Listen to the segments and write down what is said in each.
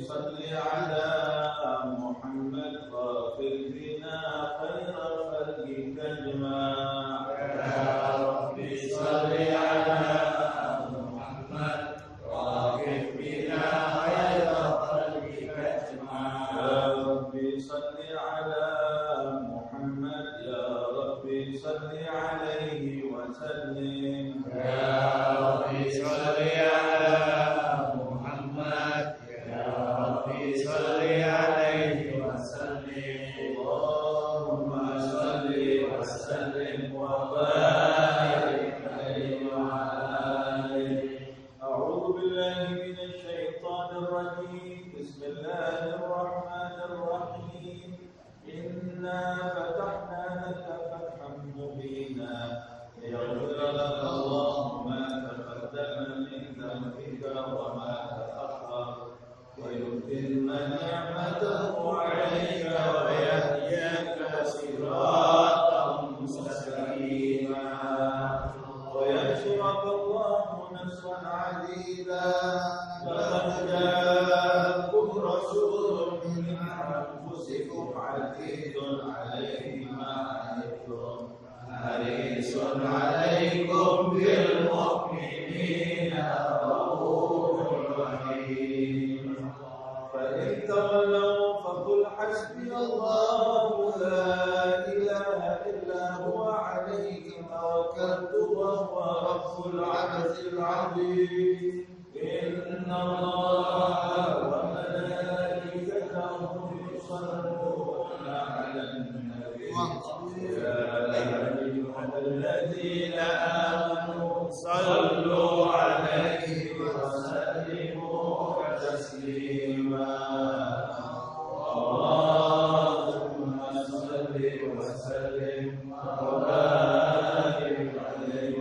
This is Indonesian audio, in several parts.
صل على محمد غافر إنا فتحنا لك فتحا مبينا ليغفر لك الله ما تقدم من ذنبك وما تأخر ويتم نعمته عليك ويهديك صراطا مستقيما وينصرك الله نصرا عزيزا لقد جاءكم رسول من أنفسكم عزيز عليه ما عنتم حريص عليكم بالمؤمنين رؤوف رحيم فإن تولوا فقل حسبي الله لا إله إلا هو عليه توكلت وهو رب العرش العظيم إن الله وملائكته يصلون على النبي يا أيها الذين آمنوا صلوا عليه وسلموا تسليما اللهم صل وسلم وبارك عليه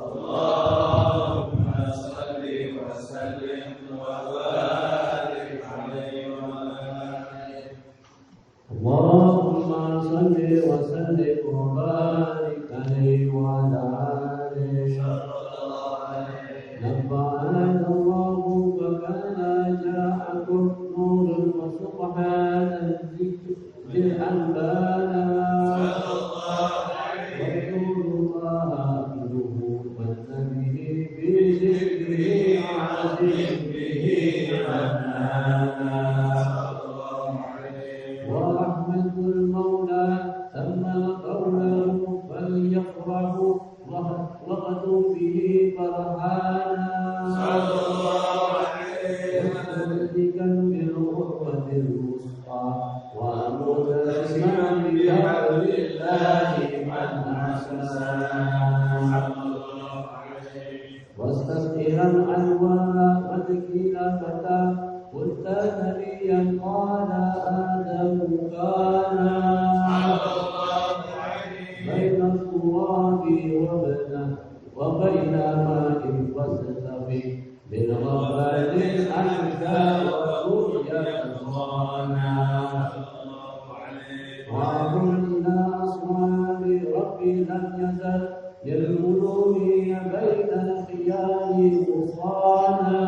اللهم صل بين ماء وسلم من غفلة أنت ورؤيا أخوانا وكلنا أصحاب ربي لم يزل يلملوني بين الخيال غفرانا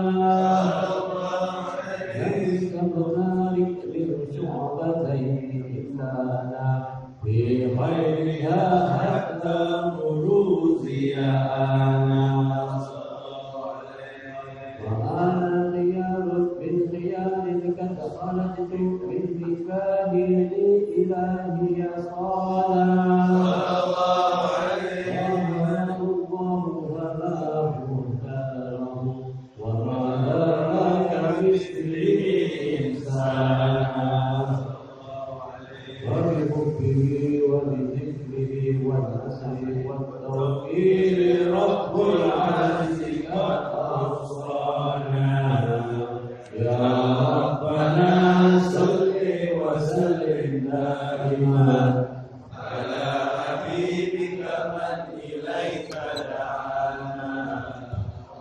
ليس هنالك للشعبتين إلانا في خيرها حتى مروزها وأنا خيار بالخيار قد خلقت من مفاهيم إلهي صانا الله وما مختاره وما ذاك مثله إنسانا وبحبه وبذكره والنسل والتوكيل رب العرش قد أوصانا يا ربنا صل وسلم دائما على حبيبك من إليك دعانا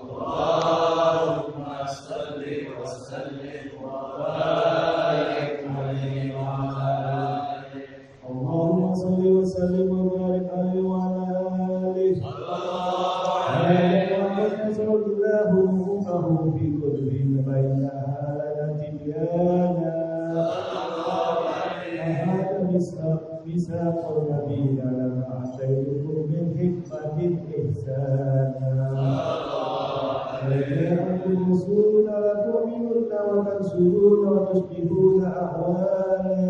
اللهم صل وسلم وبارك عليه وعلى آله اللهم صل وسلم وبارك عليه وعلى آله ويسر الله روحه في كتب بينها لنا تبيانا وهذا ميثاق النبي لما أتيتكم من حكمة إحسانا أنتم ترسلون وتؤمنون وتنصرون وتشبهون أهوانا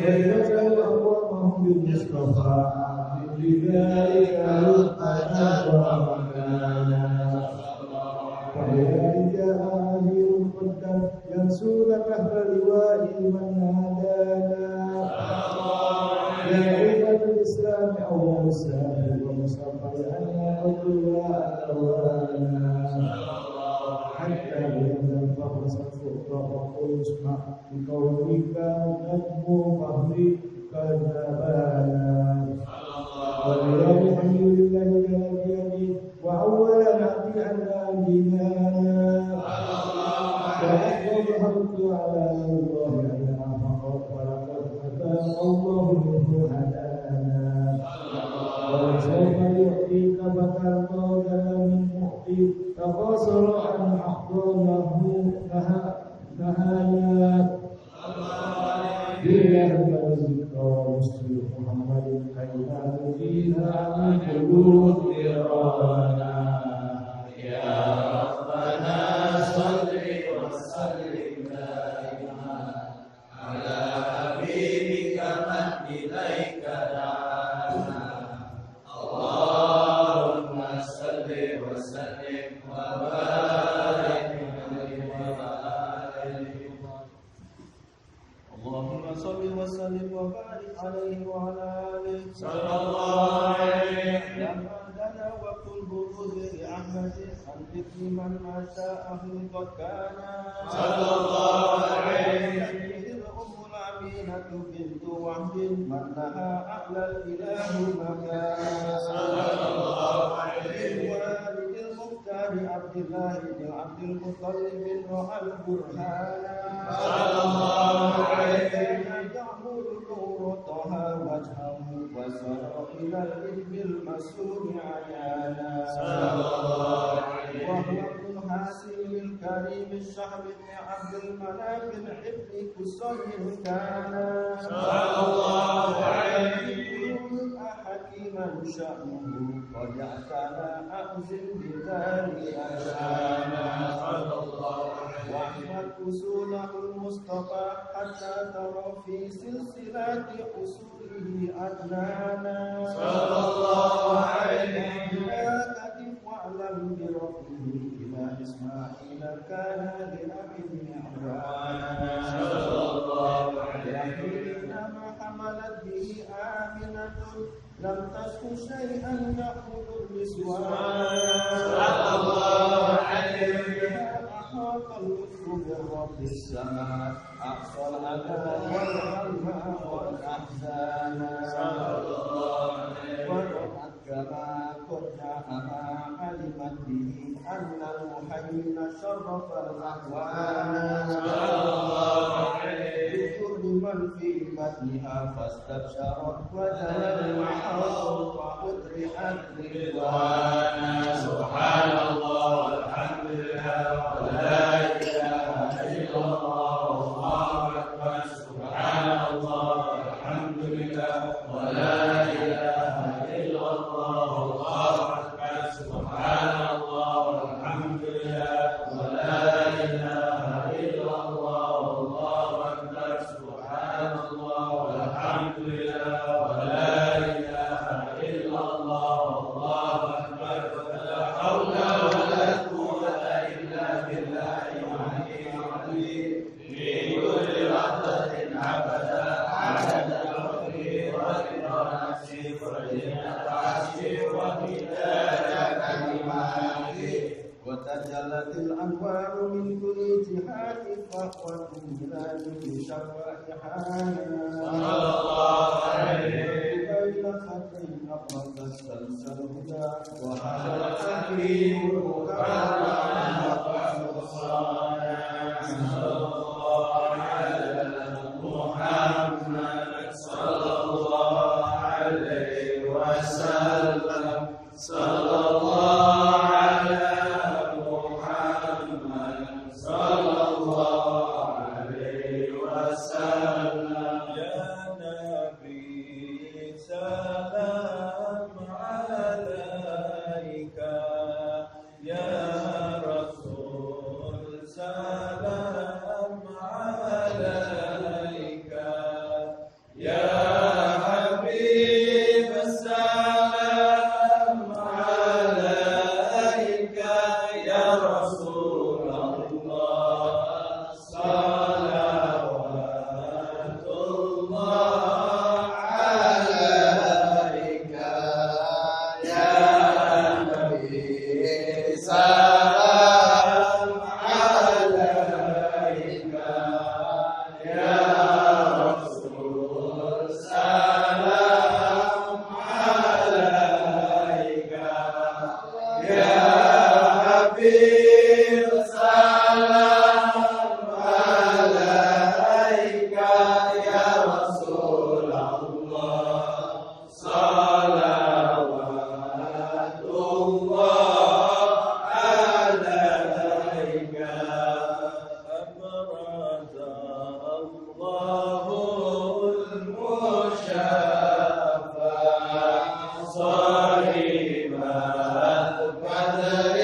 ويجعل أقوامهم بالمصطفى بذلك رتبة ومكانا وبذلك أمير قدم ينسون تحت لواء من هدانا يا أمة الإسلام أول السابق ومصطفى لأننا أولياء أوانا حتى بأن الفخر سنفق وقل اسمع بقولك نجم فهري قد نبانا واليوم الحمد لله جل بيده وأولا نأتي على دينانا وأفضل الحمد على الله أننا فقط ولقد أتانا الله منه هدانا وسوف يعطيك فترضى جل من معطي تقاصر عن أحضانه نهانا بيهدى الذكرى مسلم محمد كيما نزيها من قلوب إرانا يا ربنا صل وسلم دائما على حبيبك من إليك دعانا اللهم صل وسلم وبارك عليه وعلى آله اللهم صل وسلم وبارك عليه وعلى آله صلى الله عليه يا معدنا وكل بروز رحمة عن ذكر من أساءه قد كان صلى الله عليه إذ أم الأمينة بنت وهب من لها أعلى الإله مكانا صلى الله عليه والد المختار عبد الله بن عبد المطلب رأى البرهان صلى الله عليه يعبد نور طه وجهه وسر إلى العلم المسؤول عيانا صلى الله عليه وهو ابن حاسم الكريم الشعب بن عبد المناف الحبن كسر كان صلى الله عليه حكيما شأنه قد اعتنى أحسن بذلك شانا صلى الله عليه واحمد أصوله المصطفى حتى ترى في سلسلة أصوله أدنانا صلى الله عليه لا تقف واعلم بربه إلى إسماعيل كان لأبي عمرانا صلى الله عليه إنما حملت به آمنة لم تشك شيئا يأخذ النسوان صلى الله عليه أحاط اللطف بالرب السماء أقصى الأذى والهمة والأحزان صلى الله عليه ورفعت كما كنت به أن المحيين شرف الأحوال بكل من في بطنها فاستبشرت وجنى المحاصر وأدرئت رضوانا. سبحان الله والحمد لله ولا إله إلا الله والله أكبر. سبحان الله والحمد لله ولا إله إلا الله والله أكبر. سبحان الله والحمد لله ولا إله إلا الله والله أكبر. سبحان الله والحمد لله ولا إله إلا الله والله أكبر. ولا حول ولا قوة إلا بالله العلي العظيم. في كل لحظة أبدا عدد وقته ورضا نفسي وزنة عرشي ومداد كلماتي. وتجلت الأنوار من كل جهات فقوة بلاد بشفائحانا. صلى الله عليه بين خطين أبرز السلسل هدى وهذا تكريم كرم وصانا. صلى الله على محمد صلى الله عليه وسلم. صلى الله على محمد صلى الله عليه وسلم. يا نبي سلام عليك، يا رسول سلام عليك، يا حبيب السلام عليك، يا رسول الله صلوات الله عليك، يا نبي سلام عليك، يا رسول سلام عليك، يا حبيب سلام عليك، يا رسول الله صلوات الله عليك. أبرز الله المشفى صاحب القدر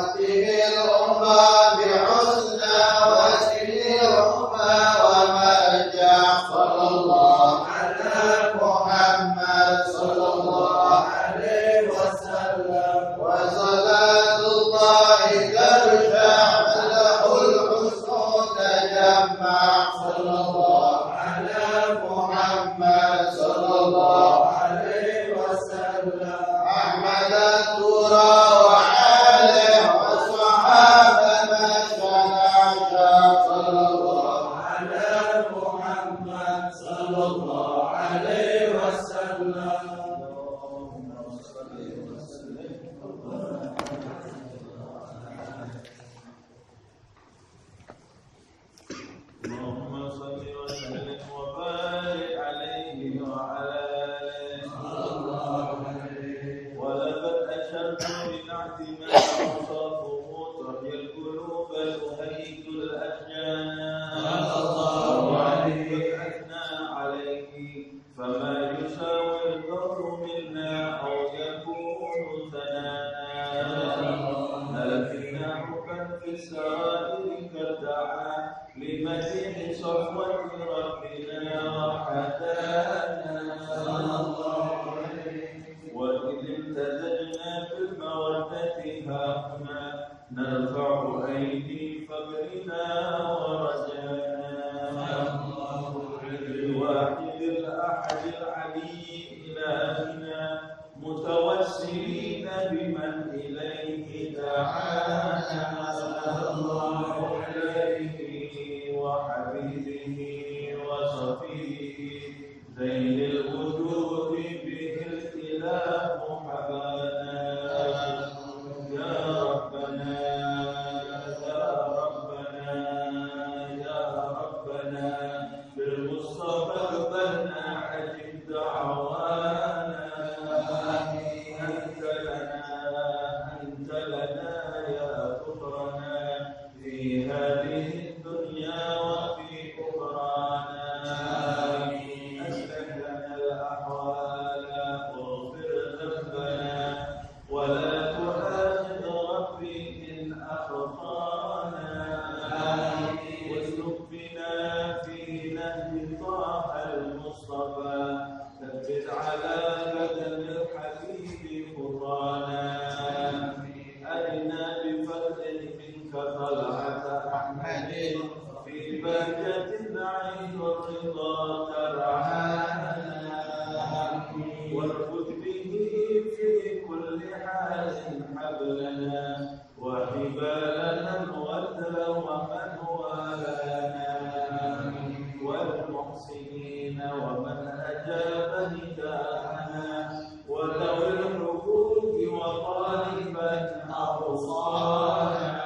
واهده الأمة بحسنى وسيرهما ومرجع صلى الله على محمد صلى الله عليه وسلم وصلاة الله ترجع له الحسن تجمع صلى الله على محمد صلى الله عليه وسلم أحمد الترى وعاله وصحابة ما شنعشا صلى الله على محمد صلى الله عليه وسلم اللهم صل وسلم اللهم صل وسلم وبارك عليه وعلى آله ولقد أشرت بنعت ما أوصافه تحيي القلوب تهيج الأشجان وأثنى عليه فما يساوي القول منا أو يكون ثنانا لكن حبا في السرائر كالدعاء لمديح صفوة ربنا وحدانا وإذ امتزجنا بالمودة هاهنا نرفع أيدي فقرنا ورجانا بالواحد الأحد العلي إلهنا متوسلين بمن إليه دعانا صلى الله عليه وحبيبه وصفيه زين الوجود به الإله حبانا يا ربنا يا ربنا يا ربنا بالمصطفى اقبلنا عجب دعوانا أنت لنا يا ذكرنا في هذه الدنيا وفي أخرانا أصلح لنا الأحوال واغفر ذنبنا ولا تؤاخذ ربي إن أخطأنا واسلك بنا في نهج طه المصطفى ثبت على بدن الحبيب خطانا أرنا بفضل منك طلعة أحمد في بهجة العين والرضا ترعانا وارفض به في كل حال حبلنا وحبالنا الوتر ومن والانا والمحسنين ومن أجاب نداءنا وذوي الحقوق وطالبا أوصانا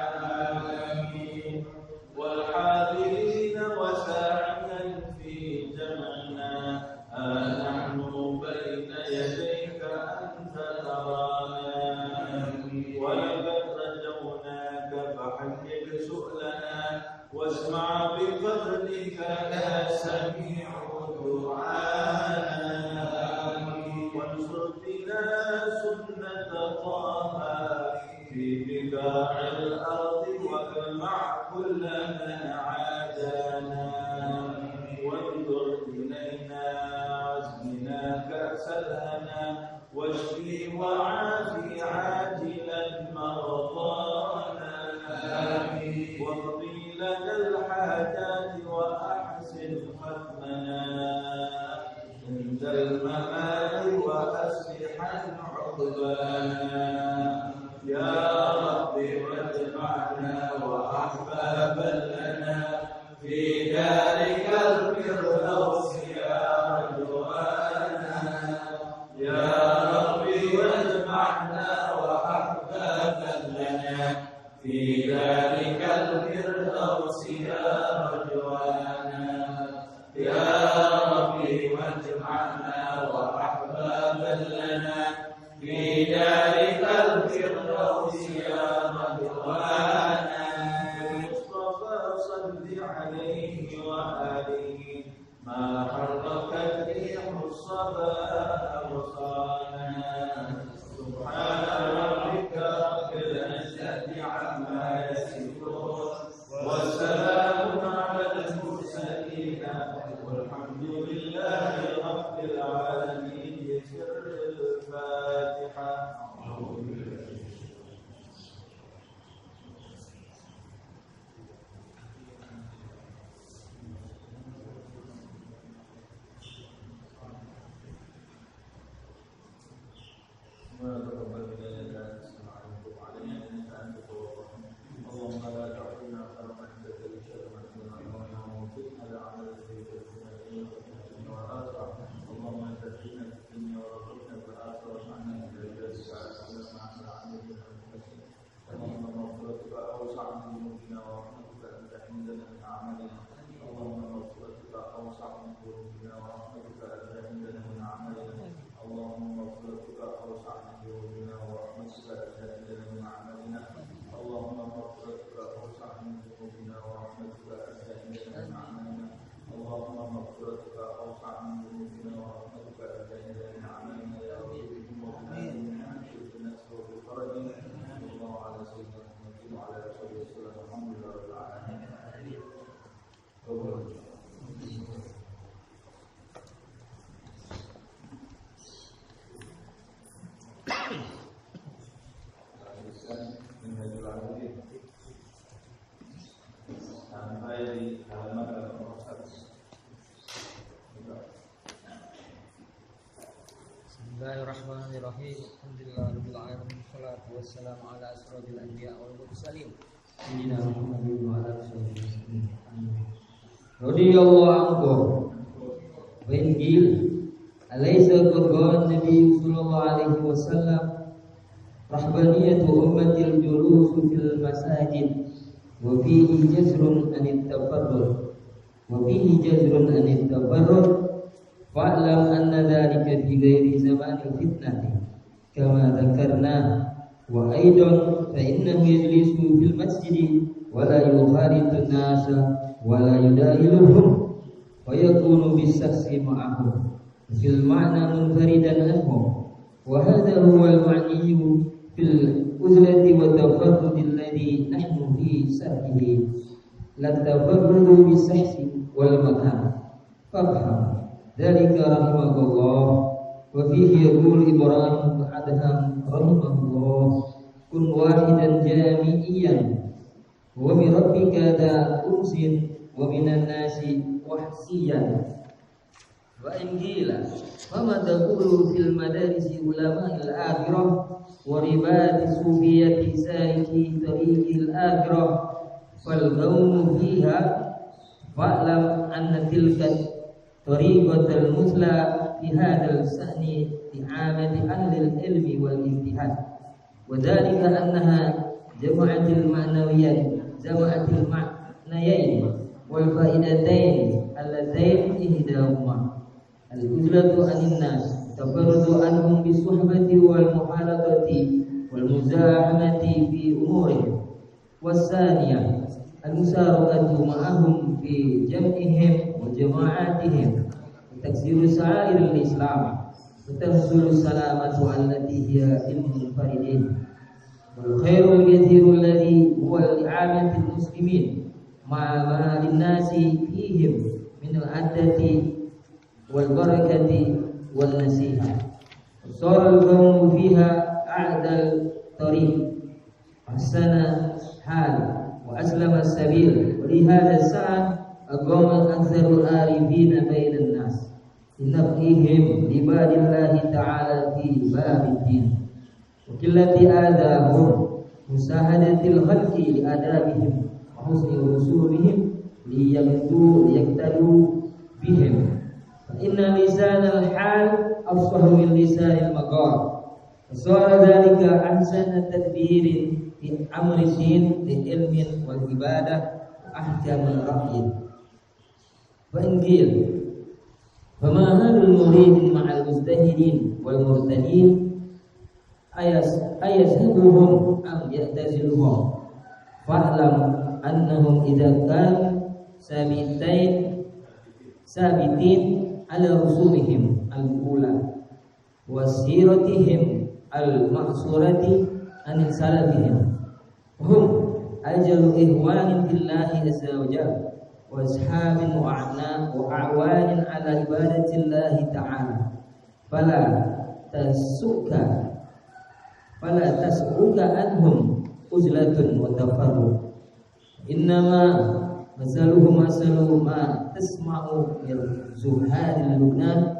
والحاضرين وساعيا في جمعنا نحن بين يديك أنت ترانا ولقد رجوناك فحجب سؤلنا واسمع بفضلك يا سميع دعانا وانصر بنا سنة طه في بقاع الأرض واجمع كل من عادانا وانظر إلينا واسقنا كأس الهنا واشفي وعافي عاجلا مرضانا واقضي لنا الحاجات وأحسن ختمنا عند الممات وأصلح عقبانا يا رب واجمعنا وأحبابا لنا في دارك الفردوس يا رضوانا يا رب واجمعنا وأحبابا لنا في دارك الفردوس يا رضوانا يا رب واجمعنا وأحبابا لنا في دارك الفردوس يا رضوانا المصطفى صل عليه وآله ما حركت ريح الصبا أبصارنا سبحان ربك رب العزة أوسع من ذنوبنا ورحمتك أن تحملنا من أعمالنا اللهم مغفرتك أوسع من ذنوبنا ورحمتك أن تحملنا من أعمالنا اللهم مغفرتك أوسع من ذنوبنا ورحمتك أن تحملنا من أعمالنا اللهم مغفرتك أوسع من ذنوبنا ورحمتك أن تحملنا من أعمالنا اللهم مغفرتك أوسع من ذنوبنا ورحمتك أن تحملنا من أعمالنا يا رب آمين صلى الله على سيدنا محمد وعلى آله وسلم الحمد لله رب العالمين. Sampai di halaman 1. Bismillahirrahmanirrahim. Alhamdulillahirabbil alamin. Wassalatu wassalamu ala asrofil anbiya wal mursalin. Sayyidina Muhammadin wa ala alihi radhiyallahu anhu. Wa injil alaysa qawlan Nabi sallallahu alaihi wasallam rahbaniyatu ummatil julus fil masajid wa fihi jazrun anit tafarrud wa fihi jazrun anit tafarrud fa'lam anna dhalika fi ghairi zamanil fitnati kama dzakarna wa aidan fa innahu yajlisu fil masjidi wa la yukharitu an-nasa wa la yudahiluhum wa yakunu bis-shakhsi ma'ahum fil ma'na munfaridan anhum wa hadha huwa al-ma'niyyu fil uzlati wa tafarrud alladhi nahnu fi sarhihi la tafarrudu bis-shakhsi wal makan fafham ذلك رحمه الله وفيه يقول إبراهيم أدهم رحمه الله كن واحدا جامعيا ومن ربك ذا أنس ومن الناس وحسيا وإن قيل فما تقول في المدارس علماء الآخرة ورباط صوفية سالكي طريق الآخرة فالقوم فيها فاعلم أن تلك طريقة المثلى في هذا الشأن لعامة أهل العلم والاجتهاد وذلك أنها جمعت المعنيين والفائدتين اللتين إحداهما العزلة عن الناس تفرد عنهم بالصحبة والمخالطة والمزاحمة في أمورهم والثانية المشاركة معهم في جمعهم وجماعاتهم وتكسير شعائر الإسلام وتحصل السلامة التي هي للمنفردين والخير الكثير الذي هو لعامة المسلمين مع ما للناس فيهم من العدة والبركة والنصيحة وصار القوم فيها أعدى الطريق أحسن حال وأسلم السبيل ولهذا السعد أقام أكثر العارفين بين الناس لنفعهم لعباد الله تعالى في باب الدين وقلة آذاهم مساعدة الخلق لآدابهم وحسن رسومهم ليقتدوا بهم فإن لسان الحال أفصح من لسان المقال وصار ذلك أحسن تدبير في أمر الدين للعلم والعبادة وأحكم الرأي وإن قيل فما هذا المريد مع المجتهدين والمرتدين أيذهبهم أم يعتزلهم فاعلم أنهم إذا كانوا ثابتين على رسومهم الأولى وسيرتهم المأثورة عن سلفهم هم أجل إخوان في الله عز وجل وأصحاب وأعوان على عبادة الله تعالى فلا تسؤك عنهم عزلة وتفرق إنما مثله مثل ما تسمع من زهاد لبنان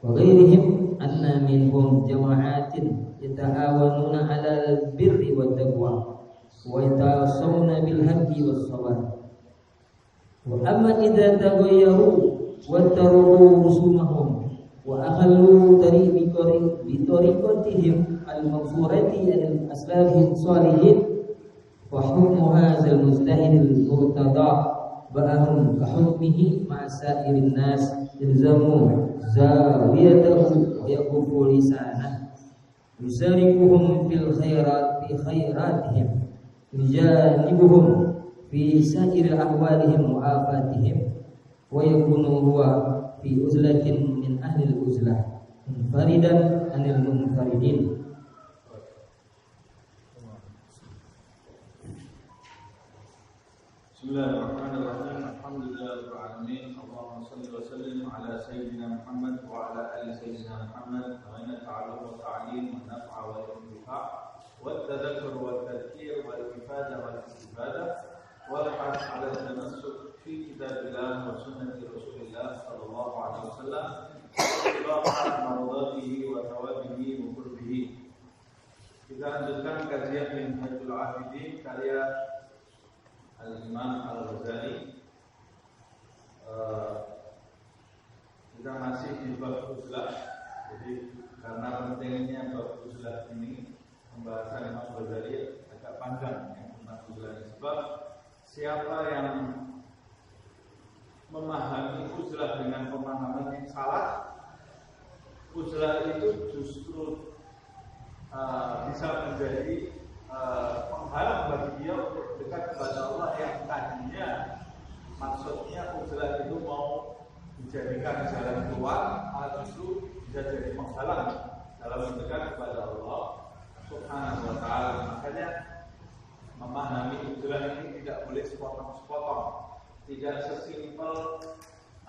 وغيرهم أن منهم جماعات يتعاونون على البر والتقوى ويتواصون بالحق والصبر وأما إذا تغيروا وتركوا رسومهم وأخلوا بطريقتهم المغفورة عن الأسلاف الصالحين فهم hukmu hadzal mujtahidil muqtada ba'ahum ka hukmihi ma'a sa'irin nas ilzamu zawiyatahu wa yaqufu lisanah yusarikuhum fil khairat fi khairatihim yujanibuhum fi sa'iril ahwalihim wa afatihim wa yakunu huwa fi uzlatin min ahlil uzlah munfaridan anil munfaridin. Bismillahirrahmanirrahim. Alhamdulillahirabbil alamin. Allahumma shalli wa sallim ala sayyidina Muhammad wa ala ali sayyidina Muhammad. Wa inna ta'allum wa ta'lim wa naf'a wa intifa' wa tadhakkur wa tadhkir wa ifadah wa istifadah wal hadd 'ala tanassuk fi kitabillah wa sunnati Rasulillah sallallahu alaihi wasallam wa mardatihi wa thawabihi wa qurbihi. Kita lanjutkan kajian Minhajul Abidin karya Al-Imam Al-Ghazali. Kita masih di bab uzlah. Jadi karena pentingnya bab uzlah ini, pembahasan Imam Ghazali agak panjang ya, tentang uzlah ini. Sebab siapa yang memahami uzlah dengan pemahaman yang salah, uzlah itu justru bisa menjadi penghalang bagi dia untuk dekat kepada Allah yang tadinya maksudnya uzlah itu mau dijadikan jalan keluar, justru bisa jadi penghalang dalam mendekat kepada Allah Subhanahu wa ta'ala. Makanya memahami uzlah ini tidak boleh sepotong-sepotong, tidak sesimpel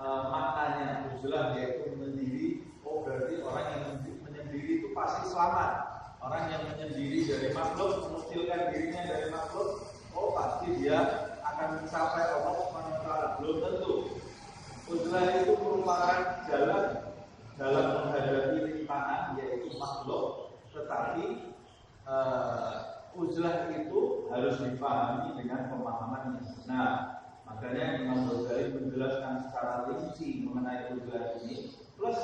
maknanya uzlah yaitu menyendiri. Oh berarti orang yang menyendiri itu pasti selamat. Orang yang menyendiri dari makhluk, mengucilkan dirinya dari makhluk, oh pasti dia akan mencapai Allah Subhanahu wa ta'ala. Belum tentu. Uzlah itu merupakan jalan dalam menghadapi rintangan yaitu makhluk, tetapi uzlah itu harus dipahami dengan pemahaman yang benar. Makanya Imam Ghazali menjelaskan secara rinci mengenai uzlah ini, plus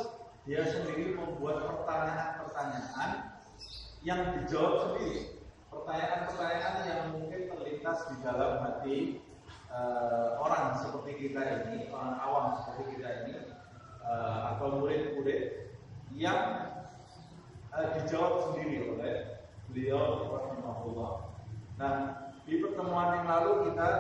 dia sendiri membuat pertanyaan-pertanyaan yang dijawab sendiri, pertanyaan-pertanyaan yang mungkin terlintas di dalam hati orang seperti kita ini, orang awam seperti kita ini, atau murid-murid yang dijawab sendiri oleh beliau rahimahullah. Nah, di pertemuan yang lalu kita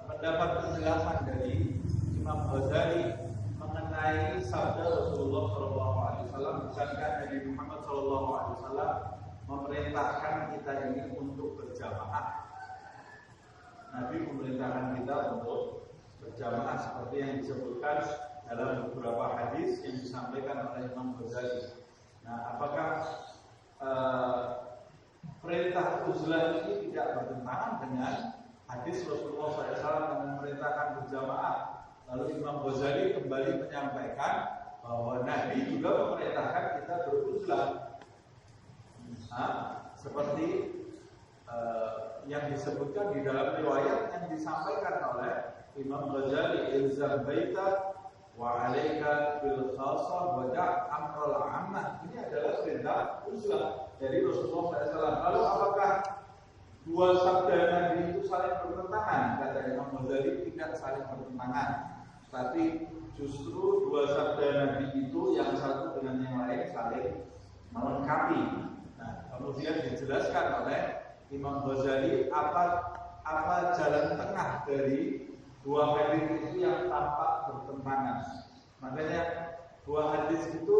mendapat penjelasan dari Imam Ghazali mengenai sabda Rasulullah SAW, bukankah Nabi Muhammad SAW memerintahkan kita ini untuk berjamaah? Nabi memerintahkan kita untuk berjamaah seperti yang disebutkan dalam beberapa hadis yang disampaikan oleh Imam Ghazali. Nah, apakah perintah uzlah ini tidak bertentangan dengan hadis Rasulullah SAW yang memerintahkan berjamaah? Lalu Imam Ghazali kembali menyampaikan bahwa Nabi juga memerintahkan kita beruzlah, seperti yang disebutkan di dalam riwayat yang disampaikan oleh Imam Ghazali, ilzam baita wa alaika bil khasah wa da' amral ammah. Ini adalah perintah uzlah dari Rasulullah SAW. Lalu apakah dua sabda Nabi itu saling bertentangan? Kata Imam Ghazali, tidak saling bertentangan, tapi justru dua sabda Nabi itu yang satu dengan yang lain saling melengkapi. Nah, kemudian dijelaskan oleh Imam Ghazali apa jalan tengah dari dua hadis itu yang tampak bertentangan. Makanya dua hadis itu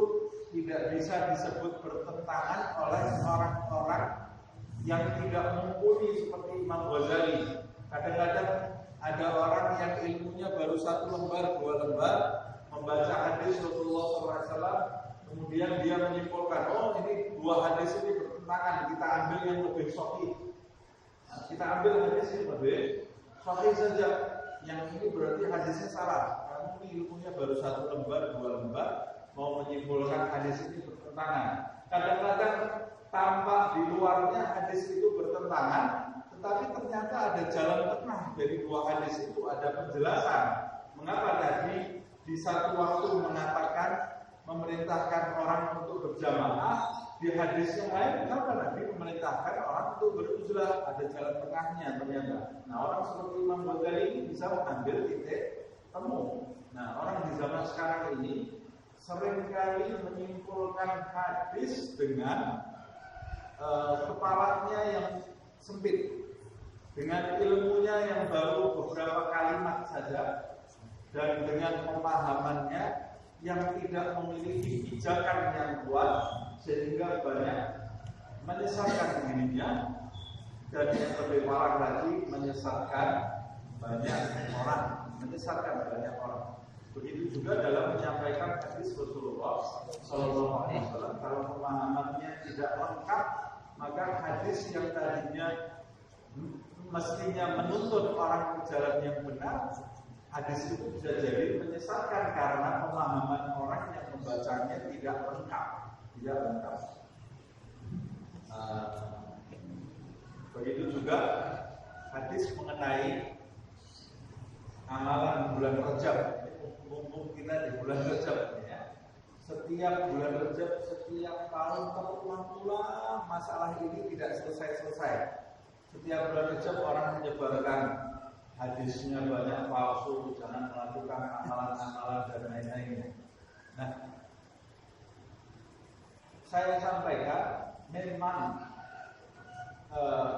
tidak bisa disebut bertentangan oleh orang-orang yang tidak mumpuni seperti Imam Ghazali. Kadang-kadang ada orang yang ilmunya baru 1 lembar, 2 lembar, membaca hadis Rasulullah SAW, kemudian dia menyimpulkan, oh ini dua hadis ini bertentangan, kita ambil yang lebih sahih. Nah, kita ambil hadis yang lebih sahih saja. Yang ini berarti hadisnya salah. Kamu ilmunya baru 1 lembar, 2 lembar, mau menyimpulkan hadis ini bertentangan. Kadang-kadang tampak di luarnya hadis itu bertentangan, tetapi ternyata ada jalan tengah dari dua hadis itu, ada penjelasan mengapa Nabi di satu waktu mengatakan memerintahkan orang untuk berjamaah, Di hadis yang lain kenapa Nabi memerintahkan orang untuk beruzlah, ada jalan tengahnya ternyata. Nah, orang seperti Imam Ghazali ini bisa mengambil titik temu. Nah, orang di zaman sekarang ini seringkali menyimpulkan hadis dengan kepalanya yang sempit, dengan ilmunya yang baru beberapa kalimat saja, dan dengan pemahamannya yang tidak memiliki pijakan yang kuat, sehingga banyak menyesatkan dirinya, dan yang lebih parah lagi menyesatkan banyak orang. Begitu juga dalam menyampaikan hadis Rasulullah SAW, kalau pemahamannya tidak lengkap, maka hadis yang tadinya mestinya menuntut orang ke jalan yang benar, hadis itu bisa jadi menyesatkan karena pemahaman orang yang membacanya tidak lengkap. Begitu juga hadis mengenai amalan bulan Rajab. Mumpung kita di bulan Rajab ya. Setiap bulan Rajab, setiap tahun terulang-ulang masalah ini tidak selesai-selesai. Setiap bulan Rajab orang menyebarkan hadisnya banyak palsu, jangan melakukan amalan-amalan dan lain-lainnya. Nah, saya sampaikan memang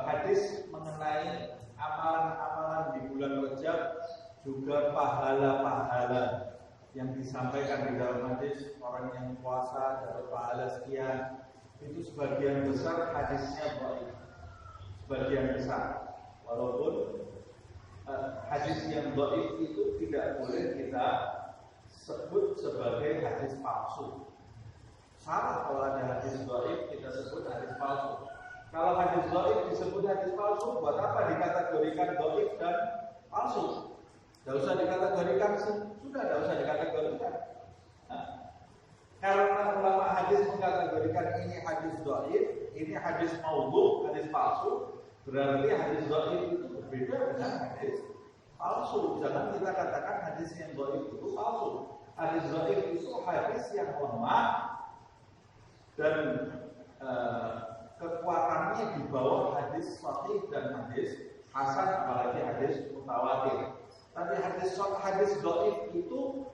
hadis mengenai amalan-amalan di bulan Rajab, juga pahala-pahala yang disampaikan di dalam hadis, orang yang puasa dapat pahala sekian, itu sebagian besar hadisnya baik, sebagian besar. Walaupun hadis yang baik itu tidak boleh kita sebut sebagai hadis palsu. Salah kalau ada hadis baik kita sebut hadis palsu. Kalau hadis baik disebut hadis palsu, buat apa dikategorikan baik dan palsu? Tidak usah dikategorikan, tidak usah dikategorikan. Nah, karena ulama hadis mengkategorikan ini hadis dhaif, ini hadis maudhu, hadis palsu, berarti hadis dhaif itu berbeda dengan hadis palsu. Jangan kita katakan hadis yang dhaif itu palsu. Hadis dhaif itu hadis yang lemah dan kekuatannya di bawah hadis sahih dan hadis hasan, apalagi hadis mutawatir. Tapi hadis dhaif itu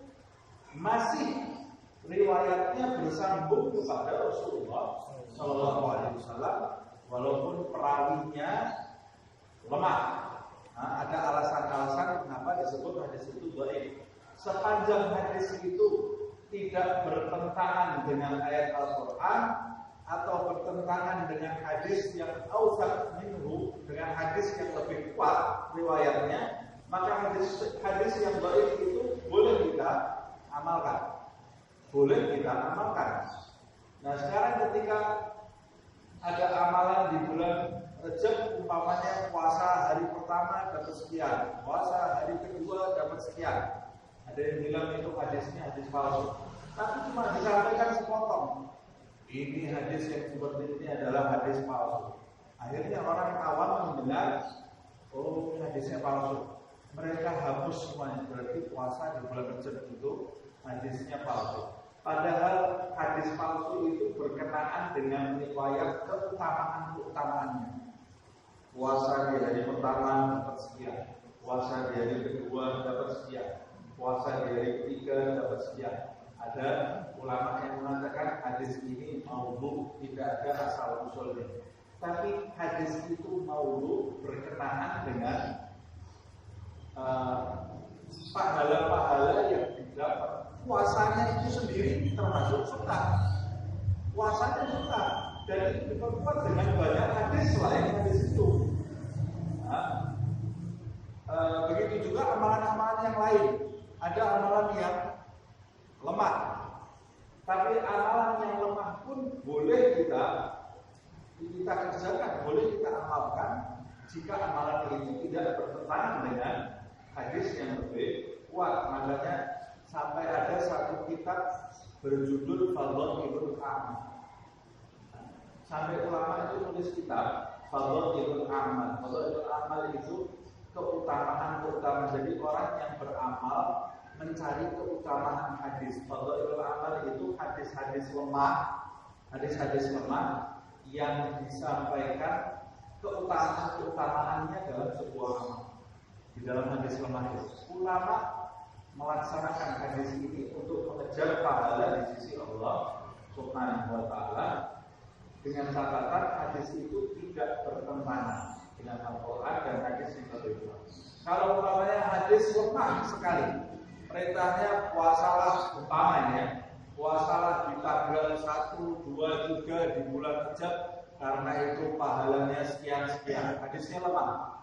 masih riwayatnya bersambung kepada Rasulullah SAW, walaupun perawinya lemah. Nah, ada alasan-alasan kenapa disebut hadis itu dhaif. Sepanjang hadis itu tidak bertentangan dengan ayat Al-Quran atau bertentangan dengan hadis yang awsaq minhu, dengan hadis yang lebih kuat riwayatnya, maka hadis yang dhaif itu boleh kita amalkan. Nah, sekarang ketika ada amalan di bulan Rajab, umpamanya puasa hari pertama dapat sekian, puasa hari kedua dapat sekian. Ada yang bilang itu hadisnya hadis palsu, tapi cuma disampaikan sepotong. Ini hadis yang seperti ini adalah hadis palsu. Akhirnya orang awam mendengar, oh ini hadisnya palsu. Mereka hapus semuanya, berarti puasa di bulan Rajab itu hadisnya palsu. Padahal hadis palsu itu berkenaan dengan riwayat keutamaannya. Puasa di hari pertama dapat sekian, puasa di hari kedua dapat sekian, puasa di hari ketiga dapat sekian. Ada ulama yang mengatakan hadis ini maudhu, tidak ada asal usulnya. Tapi hadis itu maudhu berkenaan dengan pahala-pahala yang didapat. Puasanya itu sendiri termasuk sunnah. Puasanya sunnah, dan itu diperkuat dengan banyak hadis selain hadis itu. Nah, begitu juga amalan-amalan yang lain. Ada amalan yang lemah, tapi amalan yang lemah pun boleh kita kerjakan, boleh kita amalkan jika amalan itu tidak bertentangan dengan hadis yang lebih kuat. Makanya sampai ada satu kitab berjudul Fadhailul Amal. Sampai ulama itu tulis kitab Fadhailul Amal. Fadhailul Amal itu keutamaan. Jadi orang yang beramal mencari keutamaan hadis. Fadhailul Amal itu hadis-hadis lemah hadis-hadis lemah yang disampaikan keutamaannya dalam sebuah amal. Di dalam hadis lemah itu, ulama melaksanakan hadis ini untuk mengejar pahala di sisi Allah Subhanahu wa Ta'ala, dengan catatan hadis itu tidak bertentangan dengan Al-Quran dan hadis yang berbeda. Kalau umpamanya hadis lemah sekali, perintahnya puasalah umpamanya, puasalah di tanggal 1, 2, 3 di bulan Rajab karena itu pahalanya sekian-sekian. Hadisnya lemah.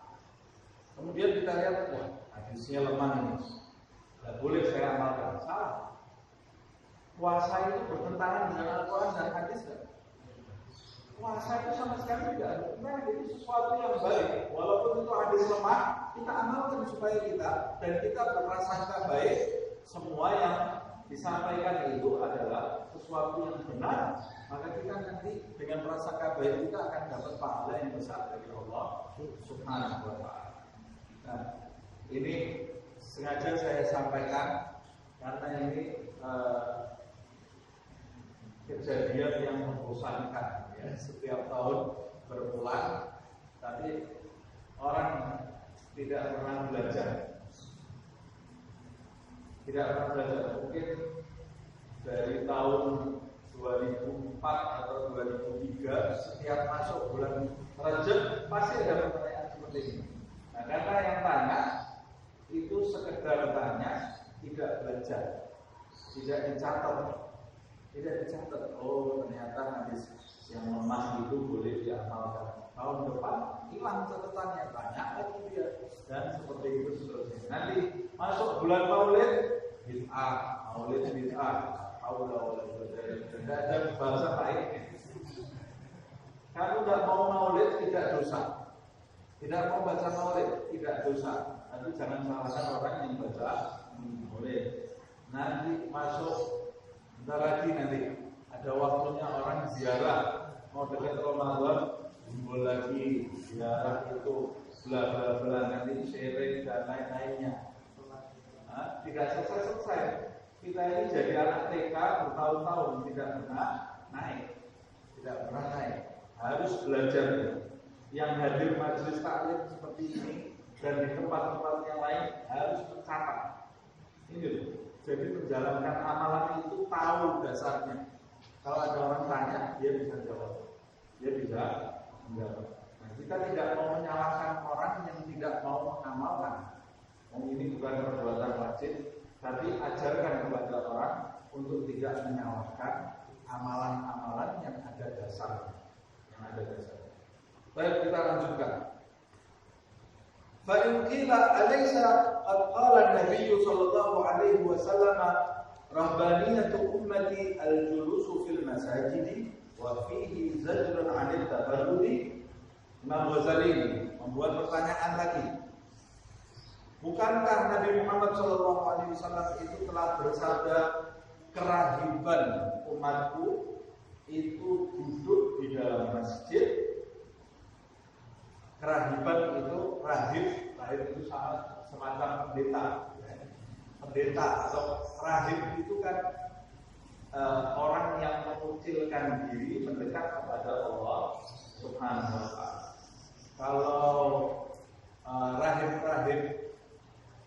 Kemudian kita lihat, wah, hadisnya lemah ini. Tidak boleh saya amalkan. Salah. Puasa itu bertentangan dengan Al-Quran dan hadis. Puasa itu sama sekali tidak ada. Nah, itu sesuatu yang baik. Walaupun itu hadis lemah, kita amalkan supaya kita dan kita berprasangka baik. Semua yang disampaikan itu adalah sesuatu yang benar, maka kita nanti dengan prasangka baik kita akan dapat pahala yang besar dari Allah Subhanahu wa Ta'ala. Nah, ini sengaja saya sampaikan karena ini kejadian yang membosankan ya, setiap tahun berulang, tapi orang tidak pernah belajar. Tidak pernah belajar. Mungkin dari tahun 2004 atau 2003 setiap masuk bulan Rajab pasti ada pertanyaan seperti ini. Nah, karena yang tanya itu sekedar tanya, tidak belajar, tidak dicatat. Oh, ternyata hadis yang lemah itu boleh diamalkan. Tahun depan hilang catatannya, tanya lagi dia, dan seperti itu seterusnya. Nanti masuk bulan Maulid, bid'ah, Maulid bid'ah, tidak ada bahasa lain. Kamu tidak mau Maulid tidak dosa, tidak mau baca Maulid tidak dosa. Nanti jangan salahkan orang yang baca Maulid. Nanti masuk, bentar lagi nanti ada waktunya orang ziarah, mau dekat Ramadan. Timbul lagi ziarah itu bla bla bla, nanti sharing dan lain-lainnya. Nah, tidak selesai. Kita ini jadi anak TK bertahun-tahun tidak pernah naik. Harus belajar. Yang hadir majelis taklim seperti ini dan di tempat-tempat yang lain harus mencatat. Ini loh. Jadi menjalankan amalan itu tahu dasarnya. Kalau ada orang tanya, dia bisa jawab. Dia bisa menjawab. Nah, kita tidak mau menyalahkan orang yang tidak mau mengamalkan. Ini bukan perbuatan wajib, tapi ajarkan kepada orang untuk tidak menyalahkan amalan-amalan yang ada dasarnya. Baik, kita lanjutkan. Fa in qila alaysa qad qala an-nabiy sallallahu alaihi wasallam rahbaniyatu ummati al-julusu fil masajidi wa fihi zajrun 'anil tabarrudi. Imam Ghazali membuat pertanyaan lagi. Bukankah Nabi Muhammad SAW itu telah bersabda, kerahiban umatku itu duduk di dalam masjid. Kerahiban itu rahib itu semacam pendeta atau rahib itu kan orang yang mengucilkan diri mendekat kepada Allah Subhanahu wa Ta'ala. Kalau rahib-rahib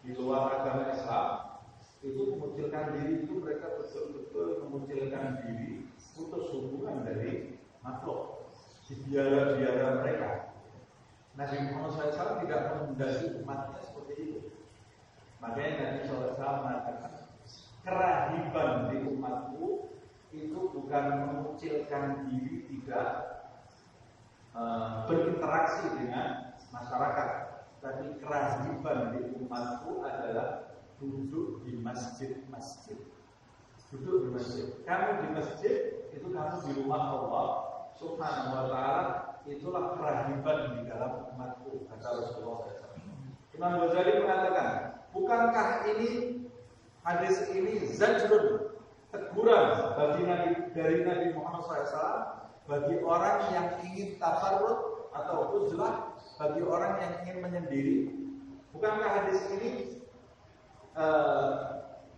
di luar agama Islam itu mengucilkan diri, itu mereka betul-betul mengucilkan diri, putus hubungan dari makhluk di biara-biara mereka. Nabi Muhammad SAW tidak menghendaki umatnya seperti itu. Makanya Nabi SAW mengatakan kerahiban di umatku itu bukan mengucilkan diri, tidak berinteraksi dengan masyarakat, tapi kerahiban di umatku adalah duduk di masjid-masjid. Duduk di masjid. Kamu di masjid itu kamu di rumah Allah Subhanahu wa Ta'ala. Itulah kerahiban di dalam umatku, kata Rasulullah SAW. Imam Ghazali mengatakan, bukankah ini hadis ini zajrun, teguran dari Nabi Muhammad SAW bagi orang yang ingin tafarrud atau uzlah, bagi orang yang ingin menyendiri. Bukankah hadis ini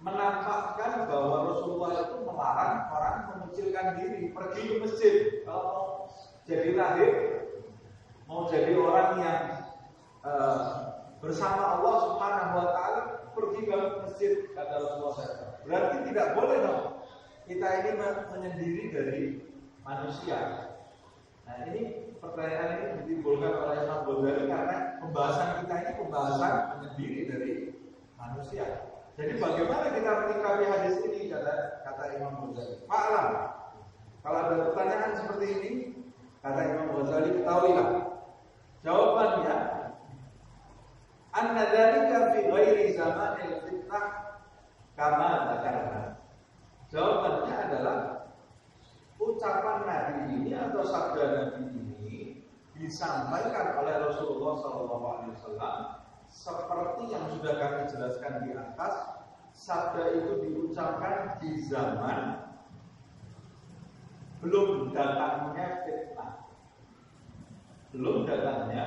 menampakkan bahwa Rasulullah itu melarang orang mengecilkan diri pergi ke masjid. Kalau mau jadi rahib, mau jadi orang yang bersama Allah Subhanahu wa taala, pergi ke masjid, kata Rasulullah SAW. Berarti tidak boleh dong kita ini menyendiri dari manusia. Nah, ini pertanyaan ini ditimbulkan oleh Imam Ghazali karena pembahasan kita ini pembahasan menyendiri dari manusia. Jadi bagaimana kita menyikapi hadis ini, kata Imam Ghazali? Fa'lam. Kalau ada pertanyaan seperti ini, kata Imam Ghazali, ketahuilah jawabannya anna dzalika fi ghairi zamanil fitnah kama dzakarna. Jawabannya adalah ucapan Nabi ini atau sabda Nabi ini disampaikan oleh Rasulullah SAW seperti yang sudah kami jelaskan di atas. Sabda itu diucapkan di zaman belum datangnya fitnah. Belum datangnya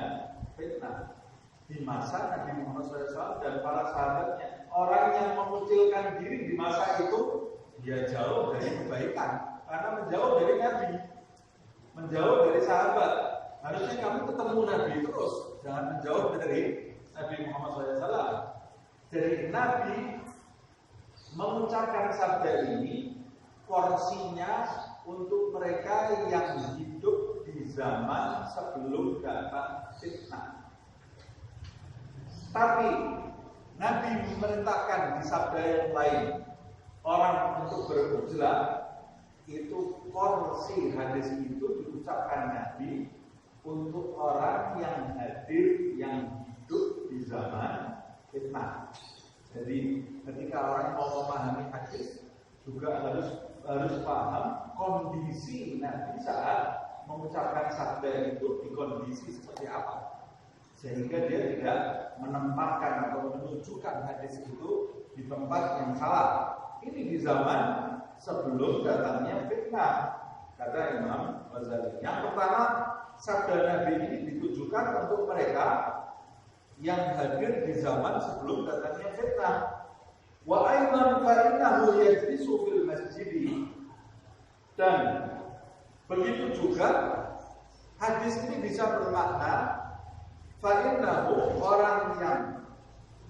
fitnah. Di masa Nabi Muhammad SAW dan para sahabatnya, orang yang mengucilkan diri di masa itu, dia jauh dari kebaikan karena menjauh dari Nabi, menjauh dari sahabat. Harusnya kamu ketemu Nabi terus, jangan menjauh dari Nabi Muhammad SAW. Jadi Nabi mengucapkan sabda ini porsinya untuk mereka yang hidup di zaman sebelum datang fitnah. Tapi Nabi memerintahkan di sabda yang lain orang untuk berujlah. Itu porsi hadis itu diucapkan Nabi untuk orang yang hadir, yang hidup di zaman fitnah. Jadi ketika orang mau memahami hadis juga harus paham kondisi Nabi saat mengucapkan sabda itu di kondisi seperti apa, sehingga dia tidak menempatkan atau menunjukkan hadis itu di tempat yang salah. Ini di zaman sebelum datangnya fitnah, kata Imam Ghazali. Yang pertama, sabda Nabi ini ditujukan untuk mereka yang hadir di zaman sebelum datangnya fitnah. Wa aidan fa innahu yajlisu fil masjid. Dan begitu juga hadis ini bisa bermakna fa innahu, orang yang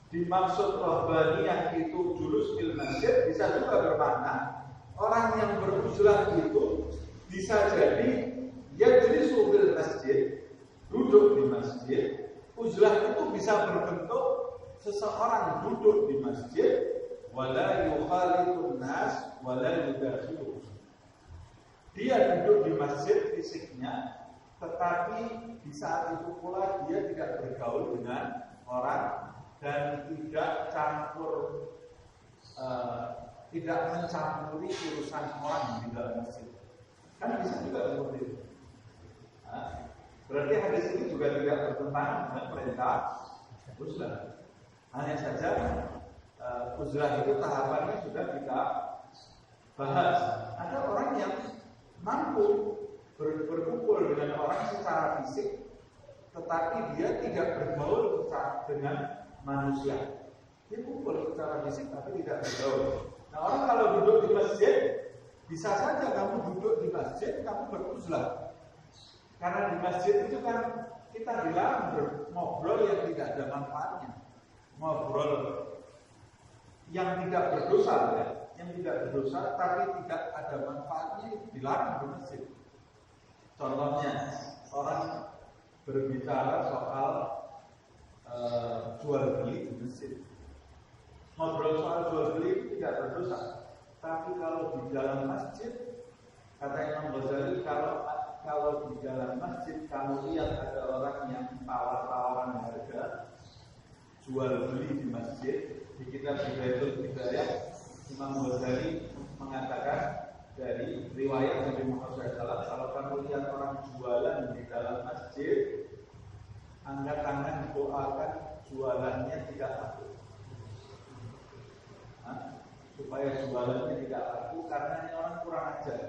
dimaksud rahbaniyah itu julus fil masjid, bisa juga bermakna orang yang beruzlah itu bisa jadi yajlisu fil masjid, duduk di masjid. Uzlah itu bisa berbentuk seseorang duduk di masjid, wala yukhalitun nas wala yudakhilu. Dia duduk di masjid fisiknya, tetapi di saat itu pula dia tidak bergaul dengan orang dan tidak tidak mencampuri urusan orang di dalam masjid. Kan bisa juga seperti itu. Berarti hadis ini juga tidak bertentangan dengan perintah uzlah. Hanya saja uzlah itu tahapannya sudah kita bahas. Ada orang yang mampu berkumpul dengan orang secara fisik, tetapi dia tidak bergaul dengan manusia. Dia kumpul secara fisik tapi tidak bergaul. Nah, orang kalau duduk di masjid, bisa saja kamu duduk di masjid, kamu beruzlah. Karena di masjid itu kan kita bilang ngobrol yang tidak ada manfaatnya, ngobrol yang tidak berdosa, ya, yang tidak berdosa tapi tidak ada manfaatnya, itu dilarang di masjid. Contohnya orang berbicara soal jual beli di masjid. Ngobrol soal jual beli itu tidak berdosa. Tapi kalau di dalam masjid, kata Imam Ghazali, kalau di dalam masjid kamu lihat ada orang yang tawar-tawaran harga, jual beli di masjid, di kitab Bidhayatul Hidayah, Imam Ghazali mengatakan dari riwayat Nabi Muhammad SAW, kalau kamu lihat orang jualan di dalam masjid, angkat tangan doakan jualannya tidak laku. Supaya jualannya tidak laku, karena ini orang kurang ajar.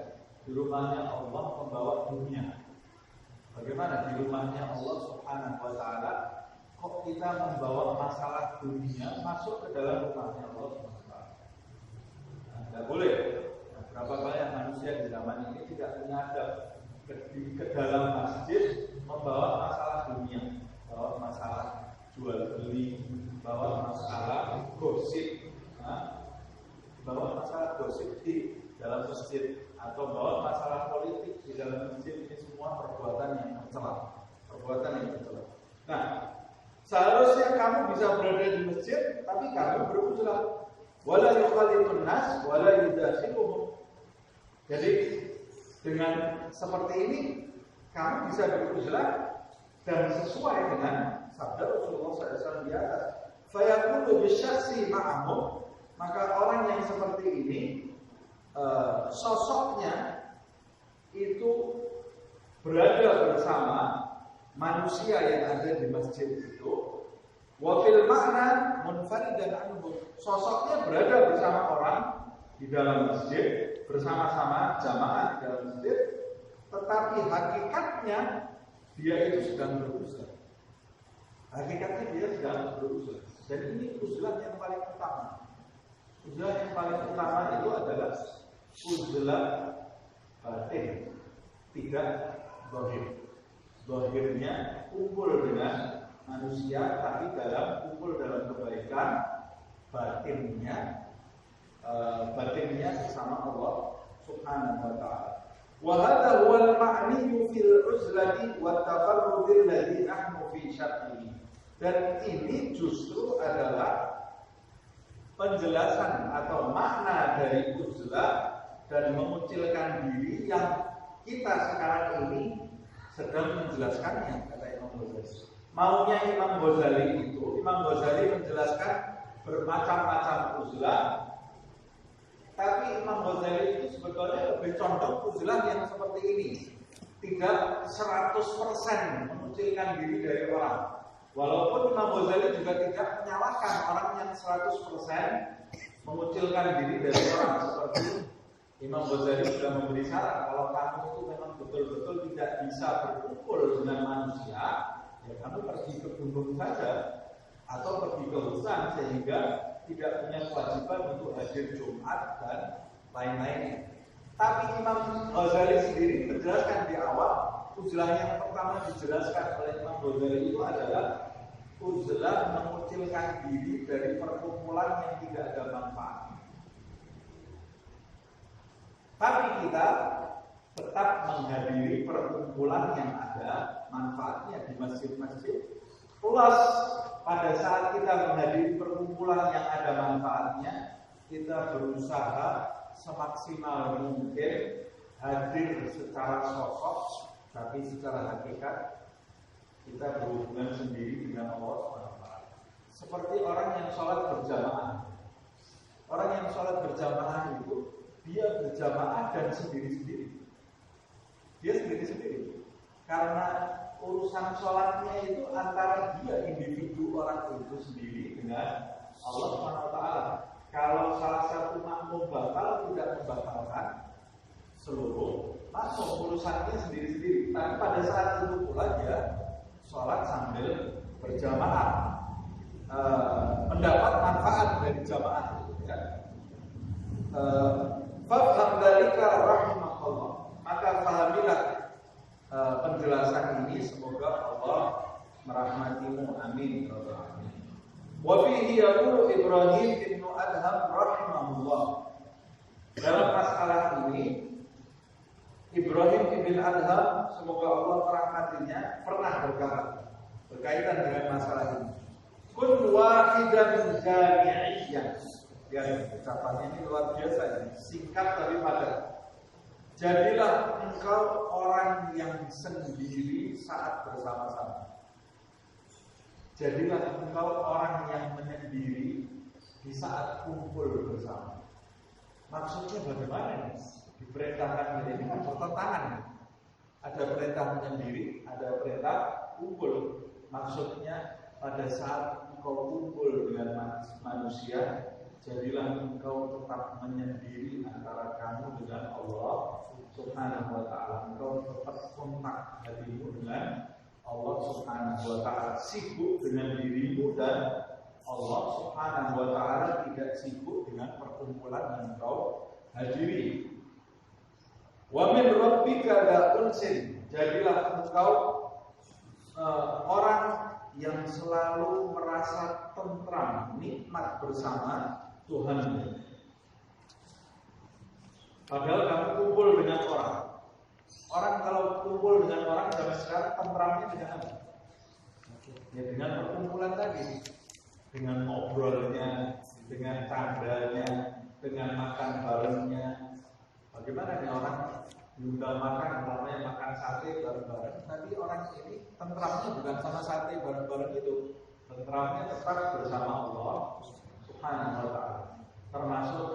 Di rumahnya Allah membawa dunia. Bagaimana di rumahnya Allah Subhanahu wa ta'ala kok kita membawa masalah dunia masuk ke dalam rumahnya Allah Subhanahu wa ta'ala? Tidak boleh. Nah, berapa banyak manusia di zaman ini tidak punya adab ke dalam masjid membawa masalah dunia, bawa masalah jual beli, bawa masalah gosip, bawa masalah gosip di dalam masjid atau bawa masalah politik di dalam masjid. Ini semua perbuatan yang tercela, perbuatan yang tercela. Nah, seharusnya kamu bisa berada di masjid, tapi kamu beruzlah. Wala yukhalitun nas, wala yudasiluhum. Jadi dengan seperti ini kamu bisa beruzlah dan sesuai dengan sabda Rasulullah SAW di atas. Fayaqulu bisyakhsi ma'ahum, maka orang yang seperti ini sosoknya itu berada bersama manusia yang ada di masjid itu. Wa fil ma'na munfaridan anhu, sosoknya berada bersama orang di dalam masjid, bersama-sama jamaah di dalam masjid, tetapi hakikatnya dia itu sedang berusaha. Hakikatnya dia sedang berusaha. Dan ini uzlah yang paling utama. Uzlah yang paling utama itu adalah uzlah batin, tidak zahir. Zahirnya kumpul dengan manusia, tapi kumpul dalam kebaikan, batinnya bersama Allah Subhanahu wa ta'ala. Wa hadha huwa al-ma'ni fil uzlati wa tafarrud alladhi nahnu fi syar'ihi. Dan ini justru adalah penjelasan atau makna dari uzlah dan mengucilkan diri yang kita sekarang ini sedang menjelaskannya, kata Imam Ghazali. Maunya Imam Ghazali menjelaskan bermacam-macam uzlah, tapi Imam Ghazali itu sebetulnya lebih condong uzlah yang seperti ini, tidak 100% mengucilkan diri dari orang. Walaupun Imam Ghazali juga tidak menyalahkan orang yang 100% mengucilkan diri dari orang, seperti Imam Ghazali sudah memberi syarat, kalau kamu itu memang betul-betul tidak bisa berkumpul dengan manusia, ya kamu pergi ke gunung saja atau pergi ke hutan, sehingga tidak punya kewajiban untuk hadir Jumat dan lain-lainnya. Tapi Imam Ghazali sendiri menjelaskan di awal, uzlah yang pertama dijelaskan oleh Imam Ghazali itu adalah uzlah mengucilkan diri dari perkumpulan yang tidak ada manfaat. Tapi kita tetap menghadiri perkumpulan yang ada manfaatnya di masjid-masjid. Plus pada saat kita menghadiri perkumpulan yang ada manfaatnya, kita berusaha semaksimal mungkin hadir secara sosok, tapi secara hakikat kita berhubungan sendiri dengan Allah SWT. Seperti orang yang sholat berjamaah. Orang yang sholat berjamaah itu dia berjamaah dan sendiri-sendiri. Dia sendiri-sendiri. Karena urusan sholatnya itu antara dia individu orang itu sendiri dengan Allah SWT. Kalau salah satu makmum batal, tidak membatalkan seluruh makmum, urusannya sendiri-sendiri. Tapi pada saat itu pula dia sholat sambil berjamaah, mendapat manfaat dari jamaah itu. Fafham dzalika rahimakallah. Maka pahamilah penjelasan ini, semoga Allah merahmatimu, amin. Wa fihi yaqulu Ibrahim bin Adham rahimahullah. Dalam masalah ini Ibrahim bin Adham, semoga Allah merahmatinya, pernah berkata berkaitan dengan masalah ini. Kun wahidan jami'iyyan. Ya, ucapannya ini luar biasa ya. Singkat tapi padat. Jadilah engkau orang yang sendiri saat bersama-sama. Jadilah engkau orang yang menyendiri di saat kumpul bersama. Maksudnya bagaimana nih? Diperintahkan ini kan bertentangan. Ada perintah menyendiri, ada perintah kumpul. Maksudnya pada saat engkau kumpul dengan manusia, jadilah engkau tetap menyendiri antara kamu dengan Allah Subhanahu wa ta'ala. Engkau tetap kontak hatimu dengan Allah Subhanahu wa ta'ala, sibuk dengan dirimu dan Allah Subhanahu wa taala tidak sibuk dengan perkumpulan yang kau hadiri. Wa min rabbika la unsin, jadilah engkau orang yang selalu merasa tentram, nikmat bersama Tuhan. Padahal kamu kumpul dengan orang. Orang kalau kumpul dengan orang zaman sekarang tentramnya dengan apa? Ya dengan perkumpulan tadi, dengan ngobrolnya, dengan candanya, dengan makan barengnya. Bagaimana nih orang diundang makan, namanya makan sate bareng-bareng, tapi orang ini tentramnya bukan sama sate bareng-bareng itu, tentramnya tetap bersama Allah Subhanahu wa taala. Termasuk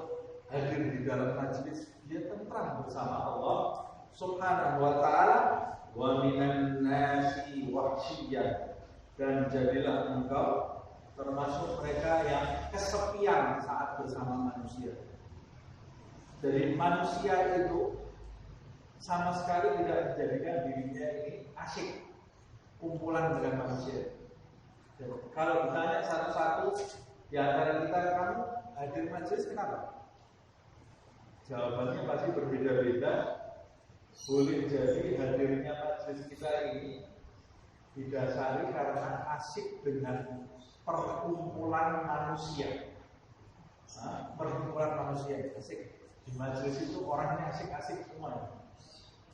hadir di dalam majelis, dia tentram bersama Allah Subhanahu wa taala. Wa minan nasi wahsyiyan, dan jadilah engkau termasuk mereka yang kesepian saat bersama manusia. Jadi manusia itu sama sekali tidak menjadikan dirinya ini asyik kumpulan dengan manusia. Jadi, kalau ditanya satu-satu di antara kita, kamu hadir majelis kenapa? Jawabannya pasti berbeda-beda. Boleh jadi hadirnya majelis kita ini didasari karena asyik dengan perkumpulan manusia. Perkumpulan manusia asik. Di majelis itu orangnya asik-asik semua.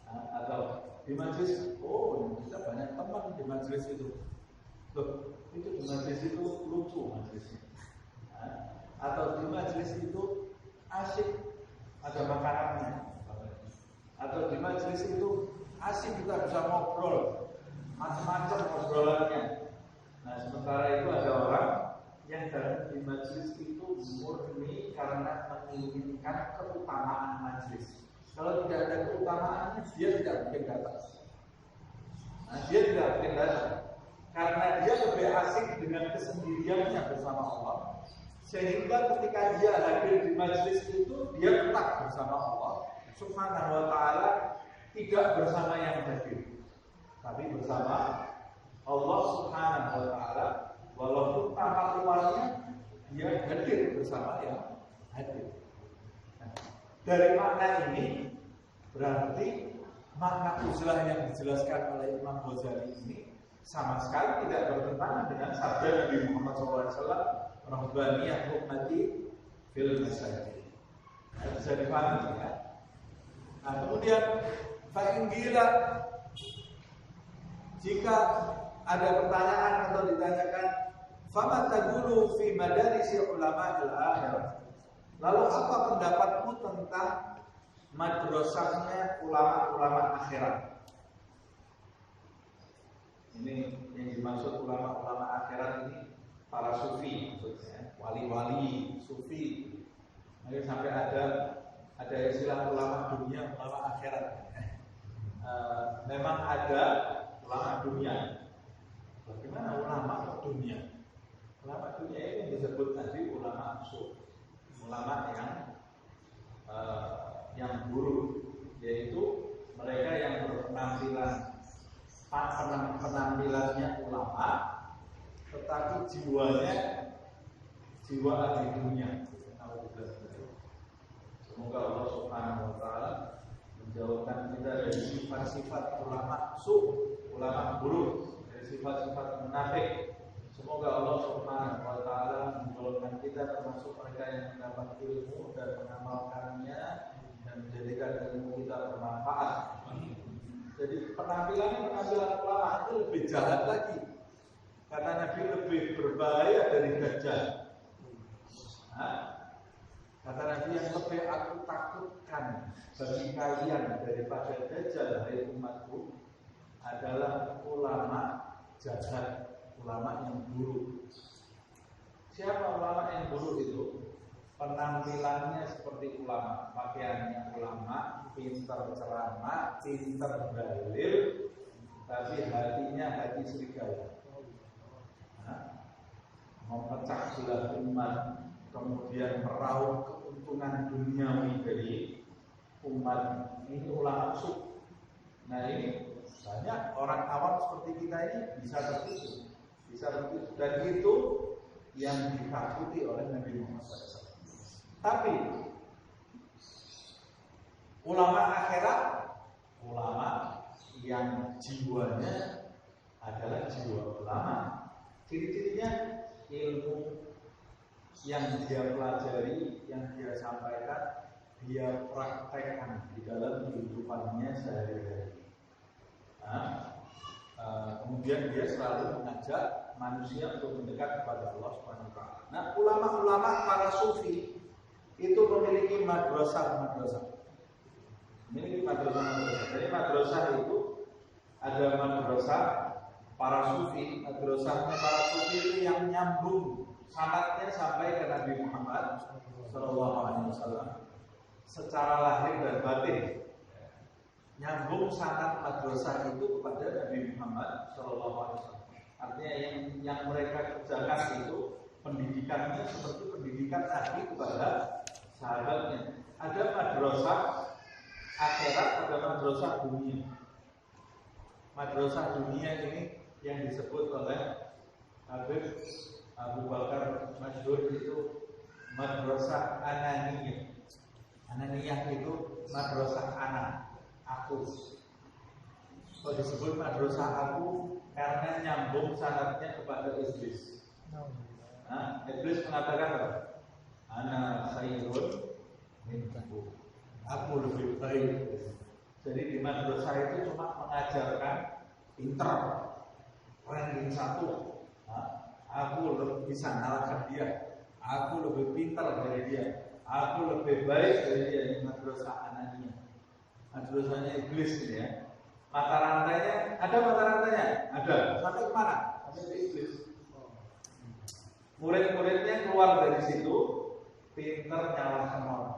Atau di majelis, oh kita banyak teman di majelis itu. Loh, itu di majelis itu lucu majelisnya. Atau di majelis itu asik, ada makanannya. Atau di majelis itu asik, kita bisa ngobrol macam-macam obrolannya. Nah, sementara itu ada orang yang dalam di majelis itu murni karena menginginkan keutamaan majelis. Kalau tidak ada keutamaannya, dia tidak mungkin datang. Nah, dia tidak mungkin datang karena dia lebih asik dengan kesendiriannya bersama Allah. Sehingga ketika dia hadir di majelis itu, dia tetap bersama Allah Subhanahu wa taala, tidak bersama yang hadir, tapi bersama Allah Subhanahu wa taala. Walaupun tanpa luarnya, dia hadir bersama yang hadir. Nah, dari makna ini berarti makna uzlah yang dijelaskan oleh Imam Ghazali ini sama sekali tidak bertentangan dengan sabda Nabi Muhammad SAW, "Rahbaniyah ummati fil masajid." Nah, bisa dipahami ya. Nah, kemudian fa'in gila, jika ada pertanyaan atau ditanyakan, fama taqulu fi madarisi ulama al-akhirah, lalu apa pendapatmu tentang madrasahnya ulama-ulama akhirat? Ini yang dimaksud ulama-ulama akhirat ini para sufi maksudnya, wali-wali sufi. Nanti sampai ada istilah ulama dunia, ulama akhirat. Memang ada ulama dunia. Bagaimana ulama dunia? Ulama dunia ini yang disebut tadi ulama sufi, ulama yang buruk, yaitu mereka yang penampilannya ulama, tetapi jiwanya jiwa ahli dunia. Semoga Allah Subhanahu wa taala menjauhkan kita dari sifat-sifat ulama sufi, ulama buruk, dari sifat-sifat munafik. Semoga Allah Subhanahu wa taala menjauhkan kita termasuk mereka yang mendapat ilmu dan mengamalkannya dan menjadikan ilmu kita bermanfaat. Jadi penampilan ulama itu lebih jahat lagi, karena Nabi lebih berbahaya dari Dajjal. Kata Nabi, yang lebih aku takutkan bagi kalian daripada Dajjal, hai umatku, adalah ulama jahat, ulama yang buruk. Siapa ulama yang buruk itu? Penampilannya seperti ulama, pakaiannya ulama, pintar ceramah, pintar dalil, tapi hatinya hati serigala. Memecah belah umat, kemudian meraup keuntungan duniawi dari umat. Ini ulama sufi. Nah, ini banyak orang awam seperti kita ini bisa tertipu, Dan itu yang ditakuti oleh Nabi Muhammad SAW. Tapi ulama akhirat, ulama yang jiwanya adalah jiwa ulama. Ciri-cirinya ilmu yang dia pelajari, yang dia sampaikan, dia praktekkan di dalam kehidupannya sehari-hari. Kemudian dia selalu mengajak manusia untuk mendekat kepada Allah Subhanahu wa taala. Nah, ulama-ulama para sufi itu memiliki madrasah. Memiliki madrasah. Jadi madrasah itu ada madrasah para sufi, madrasahnya para sufi itu yang nyambung sanadnya sampai ke Nabi Muhammad SAW secara lahir dan batin. Nyambung sanad madrasah itu kepada Nabi Muhammad SAW. Artinya yang mereka kerjakan itu pendidikannya seperti pendidikan Nabi kepada sahabatnya. Ada madrasah akhirat, ada madrasah dunia. Madrasah dunia ini yang disebut oleh Habib Abu Bakar Masyhur itu madrasah ananiyah. Ananiyah itu madrasah anak, aku. Kalau disebut madrasah aku karena nyambung sanadnya kepada iblis. Nah, iblis mengatakan apa? Ana khairun minhu. Aku lebih baik. Jadi di madrasah itu cuma mengajarkan pinter, ranking 1. Aku lebih bisa ngalahkan dia. Aku lebih pintar dari dia. Aku lebih baik dari dia. Ini madrasah ananiyah. Madrasahnya iblis ini ya. Mata rantainya, ada mata rantainya? Ada. Sampai kemana? Sampai ke iblis. Murid-muridnya keluar dari situ, pintar nyalahkan orang.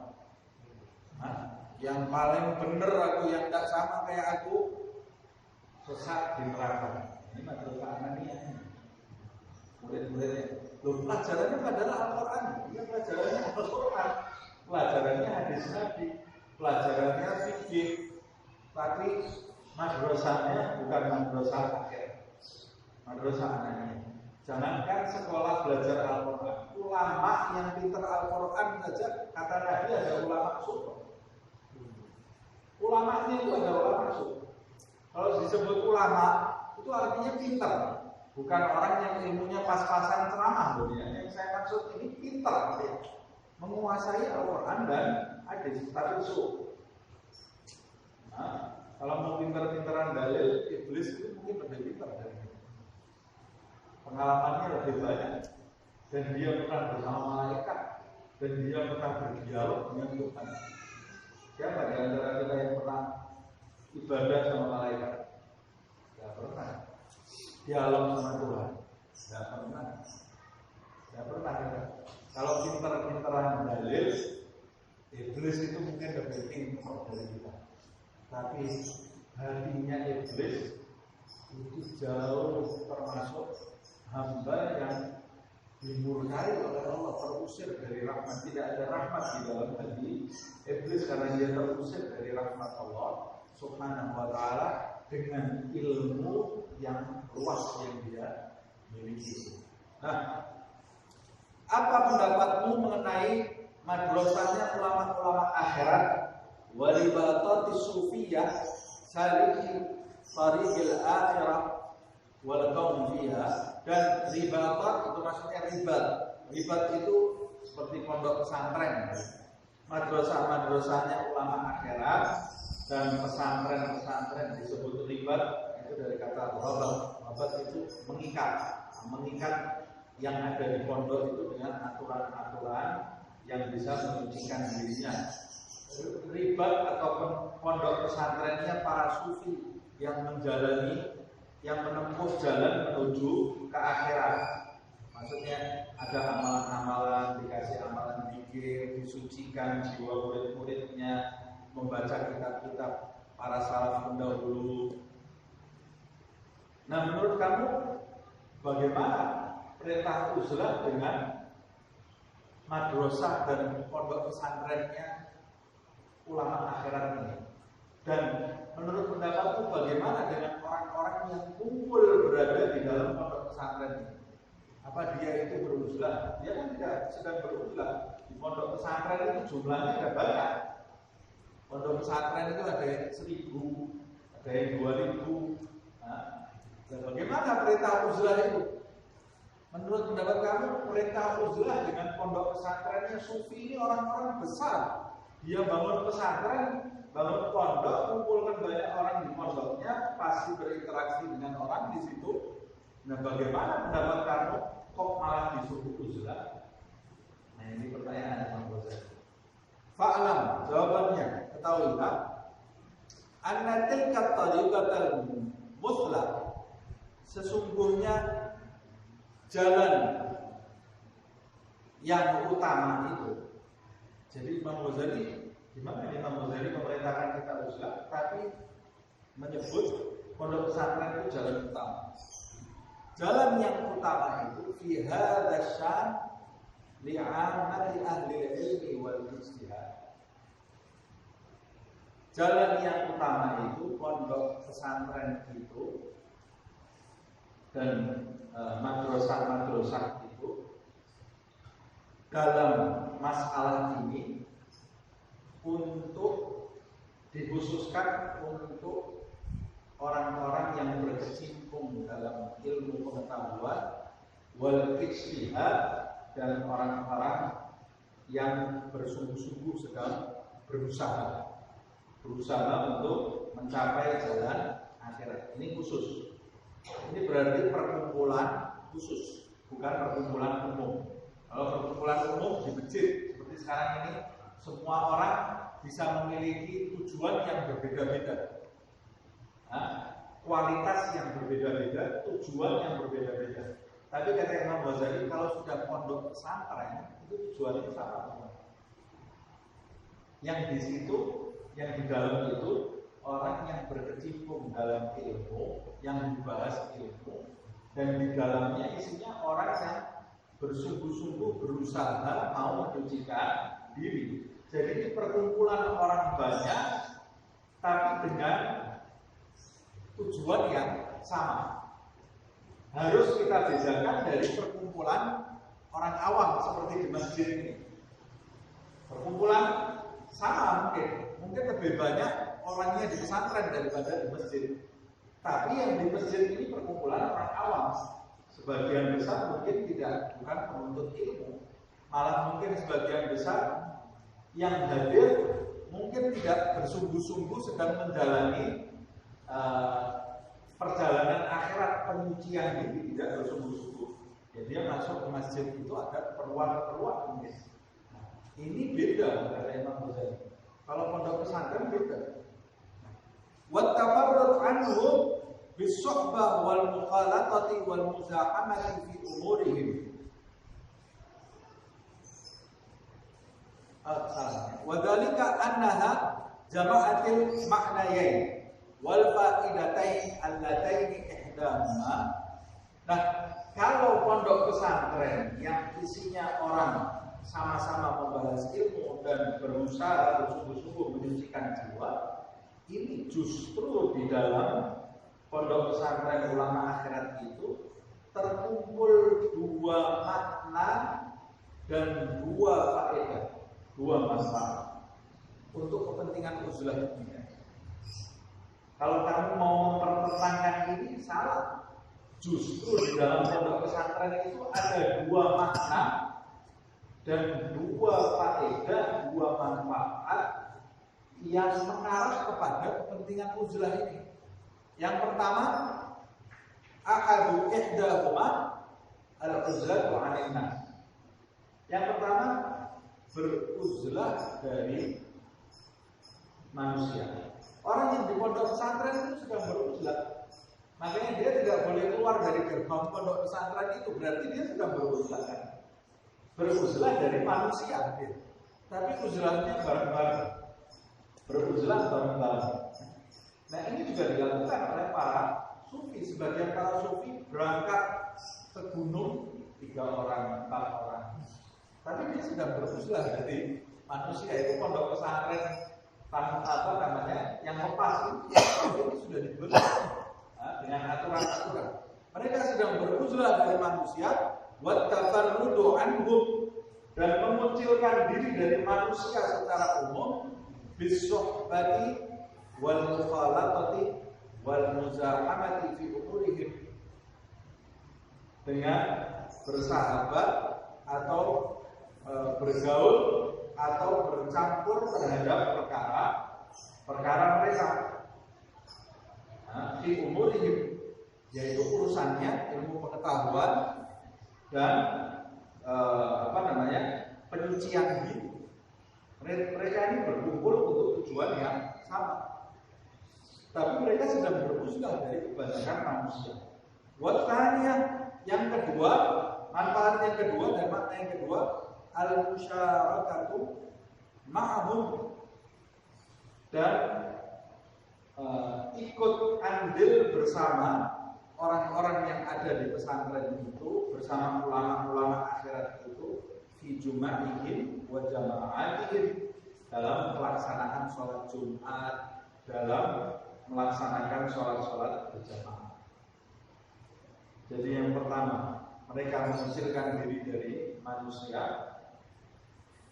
Yang paling benar aku, yang tak sama kayak aku, sesat di neraka. Ini madrasah ananiyah. Murid-muridnya, loh pelajarannya adalah Al-Quran. Iya, pelajarannya Al-Quran. Pelajarannya hadis Nabi. Pelajarannya fikih. Tapi madrasahnya bukan madrasah akhir, madrasah ananiyah. Jangankan sekolah belajar Al-Quran, ulama yang pintar Al-Quran saja, kata Nabi ada ulama super. Ulamanya itu ada ulama super. Kalau disebut ulama, itu artinya pintar, bukan orang yang ilmunya pas-pasan ceramah. Yang saya maksud ini pintar, menguasai Al-Quran dan hadis, tapi super. Nah, kalau mau pintar-pintaran dalil, iblis itu mungkin lebih pintar dari itu. Pengalamannya lebih banyak, dan dia pernah bersama malaikat, dan dia pernah berdialog dengan Tuhan. Siapa di antara kita yang pernah ibadah sama malaikat? Tidak pernah. Dialog sama Tuhan? Tidak pernah. Tidak pernah. Kalau pintar-pintaran dalil, iblis itu mungkin lebih pintar dari kita. Tapi hatinya iblis itu jauh termasuk hamba yang dimurkai oleh Allah, terusir dari rahmat. Tidak ada rahmat di dalam hati iblis karena dia terusir dari rahmat Allah Subhanahu wa taala dengan ilmu yang luas yang dia miliki. Nah, apa pendapatmu mengenai madrasahnya ulama-ulama akhirat? Walibatati sufiyah saliki tariqil akhirah wal qaum fiha. Dan ribatat itu maksudnya ribat itu seperti pondok pesantren. Madrasah-madrasahnya ulama akhirat dan pesantren-pesantren disebut ribat, itu dari kata rabat itu mengikat yang ada di pondok itu dengan aturan-aturan yang bisa menyucikan dirinya. Ribat atau pondok pesantrennya para sufi yang menempuh jalan menuju ke akhirat. Maksudnya ada amalan-amalan, dikasih amalan zikir, disucikan jiwa murid-muridnya, membaca kitab-kitab para salaf pendahulu. Nah, menurut kamu bagaimana perintah uzlah dengan madrasah dan pondok pesantrennya ulama akhirat ini? Dan menurut pendapatmu bagaimana dengan orang-orang yang kumpul berada di dalam pondok pesantren ini? Apa dia itu beruzlah? Dia kan tidak sedang beruzlah. Di pondok pesantren itu jumlahnya ada banyak. Pondok pesantren itu ada yang 1.000, ada yang 2.000. Nah, bagaimana perintah uzlah itu? Menurut pendapat kamu, perintah uzlah dengan pondok pesantrennya sufi ini orang-orang besar. Dia bangun pesantren, bangun pondok, kumpulkan banyak orang di pondoknya, pasti berinteraksi dengan orang di situ. Nah, bagaimana pendapat kamu kok malah disuruh uzlah? Nah, ini pertanyaan Imam Ghazali. Fa'lam, jawabannya, ketahuilah, anna tilka tariqatal muslah, sesungguhnya jalan yang utama itu. Jadi Imam Ghazali, gimana Imam Ghazali memerintahkan kita uzlah, tapi menyebut pondok pesantren itu jalan utama. Jalan yang utama itu fi hadzal syan li'amati ahli ilmi wal ijtihad. Jalan yang utama itu pondok pesantren itu dan madrasah-madrasah itu dalam masalah ini untuk dikhususkan untuk orang-orang yang berkecimpung dalam ilmu pengetahuan wal ijtihad dan orang-orang yang bersungguh-sungguh sedang berusaha untuk mencapai jalan akhirat. Ini khusus. Ini berarti perkumpulan khusus, bukan perkumpulan umum. Kalau perkumpulan umum di masjid seperti sekarang ini, semua orang bisa memiliki tujuan yang berbeda-beda. Kualitas yang berbeda-beda, tujuan yang berbeda-beda. Tapi kata Imam Ghazali, kalau sudah pondok pesantren itu tujuannya sama. Yang di situ, yang di dalam itu orang yang berkecimpung dalam ilmu, yang dibahas ilmu, dan di dalamnya isinya orang yang bersungguh-sungguh berusaha mau mensucikan diri. Jadi ini perkumpulan orang banyak, tapi dengan tujuan yang sama. Harus kita bedakan dari perkumpulan orang awam seperti di masjid ini. Perkumpulan sama mungkin lebih banyak orangnya di pesantren daripada di masjid. Tapi yang di masjid ini perkumpulan orang awam. Sebagian besar mungkin bukan penuntut ilmu, malah mungkin sebagian besar yang hadir mungkin tidak bersungguh-sungguh sedang menjalani perjalanan akhirat, penyucian diri, tidak bersungguh-sungguh. Jadi dia masuk ke masjid itu ada keperluan mungkin. Nah, ini beda kata Imam Ghazali. Kalau pondok pesantren beda. Wa tafarrud anhu bis-suhbah wal mukhalatati wal muzahamati fi umurihim. Wa dzalika annaha jama'atil ma'nayain wal fa'idatain allataini ihdahuma. Nah, kalau pondok pesantren yang isinya orang sama-sama membahas ilmu dan berusaha bersungguh-sungguh menyucikan jiwa, ini justru di dalam pondok pesantren ulama akhirat itu terkumpul dua makna dan dua faedah, dua manfaat untuk kepentingan uzlah ini. Kalau kamu mau mempertentangkan ini salah. Justru di dalam pondok pesantren itu ada dua makna dan dua faedah, dua manfaat yang mengarah kepada kepentingan uzlah ini. Yang pertama, ahadu ihdahuma al-uzlah wa 'anil nas. Yang pertama, beruzlah dari manusia. Orang yang di pondok pesantren itu sedang beruzlah. Makanya dia tidak boleh keluar dari gerbang pondok pesantren itu, berarti dia sedang beruzlah kan? Beruzlah dari manusia. Tapi uzlahnya bareng-bareng. Beruzlah bareng-bareng. Nah, ini juga dilakukan oleh para sufi. Sebagian para sufi berangkat ke gunung 3 orang, 4 orang. Tapi dia sedang beruzlah dari manusia. Itu pondok pesantren yang lepas ini sudah diberi dengan aturan-aturan. Mereka sedang beruzlah dari manusia, wa tafarrudu anhum, dan mengucilkan diri dari manusia secara umum, bisuhbati wal mukhalatati wal muzahamati fi umurihim, dengan bersahabat atau bergaul atau bercampur terhadap perkara mereka, fi umurihim, yaitu urusannya ilmu pengetahuan dan penyucian diri. Mereka ini berkumpul untuk tujuan yang sama, tapi mereka sedang bermusnah dari kebanyakan manusia. Watanya yang kedua, manfaat yang kedua dan makna yang kedua, al-musyarakatu ma'hum, dan ikut andil bersama orang-orang yang ada di pesantren itu, bersama ulama-ulama akhirat itu, fi jum'atihim wa jama'atihim, dalam pelaksanaan sholat Jumat, dalam melaksanakan sholat-sholat berjamaah. Jadi yang pertama, mereka menghasilkan diri dari manusia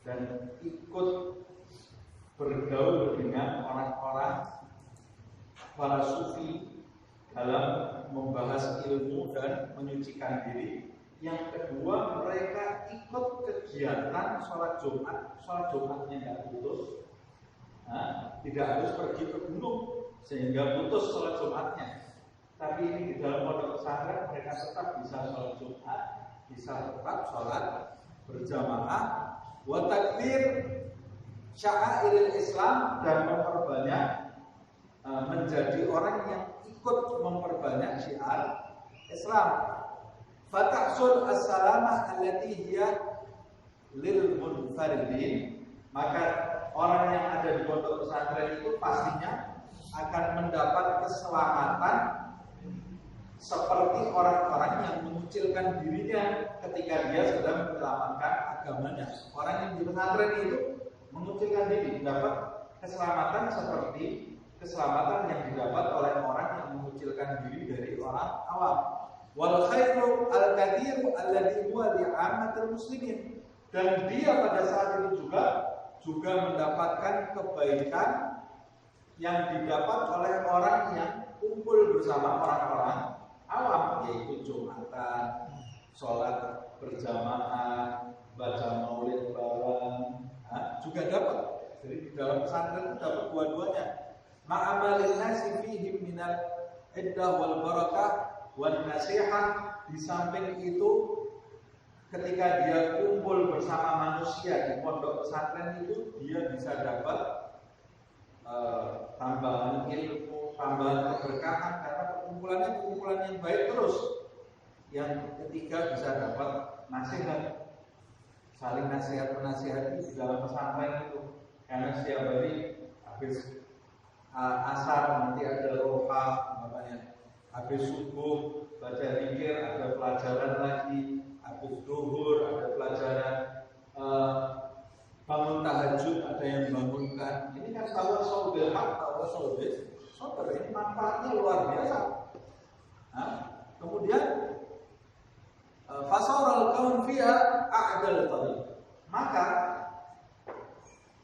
dan ikut bergaul dengan orang-orang para sufi dalam membahas ilmu dan menyucikan diri. Yang kedua, mereka ikut kegiatan sholat Jumat. Sholat Jumatnya nggak putus, tidak harus pergi ke gunung sehingga putus sholat Jumatnya. Tapi ini di dalam pondok pesantren mereka tetap bisa sholat Jumat, bisa tetap sholat berjamaah. Wa takbir sya'airil Islam, dan memperbanyak menjadi orang yang ikut memperbanyak syiar Islam. Fatahsul as-salamah allati hiya lil munfaridin, maka orang yang ada di pondok pesantren itu pastinya akan mendapat keselamatan seperti orang-orang yang mengucilkan dirinya ketika dia sedang menyelamatkan agamanya. Orang yang di pesantren itu mengucilkan diri mendapat keselamatan seperti keselamatan yang didapat oleh orang yang mengucilkan diri dari orang awam. Wal khairu al-katsiru alladhi huwa li'ammatil muslimin, dan dia pada saat itu juga mendapatkan kebaikan yang didapat oleh orang yang kumpul bersama orang-orang awam, yaitu Jumatan, sholat berjamaah, baca maulid bareng, juga dapat. Jadi di dalam pesantren itu dapat dua-duanya. Ma'amalin nasi fihim minal iddah wal barakah wan nasihah. Di samping itu, ketika dia kumpul bersama manusia di pondok pesantren itu, dia bisa dapat tambahan ilmu, tambahan keberkahan, karena perkumpulannya perkumpulan yang baik terus. Yang ketiga, bisa dapat nasihat, saling nasihat menasihati di dalam pesantren itu, karena setiap hari habis asar nanti ada roha, makanya habis subuh baca zikir, ada pelajaran lagi, habis duhur ada pelajaran, bangun tahajud ada yang bangunkan. Ini kan tawasul bil haq, tawasul bis sabr, ini manfaatnya luar biasa. Kemudian fasaral kaun fiha a'dal tariq, maka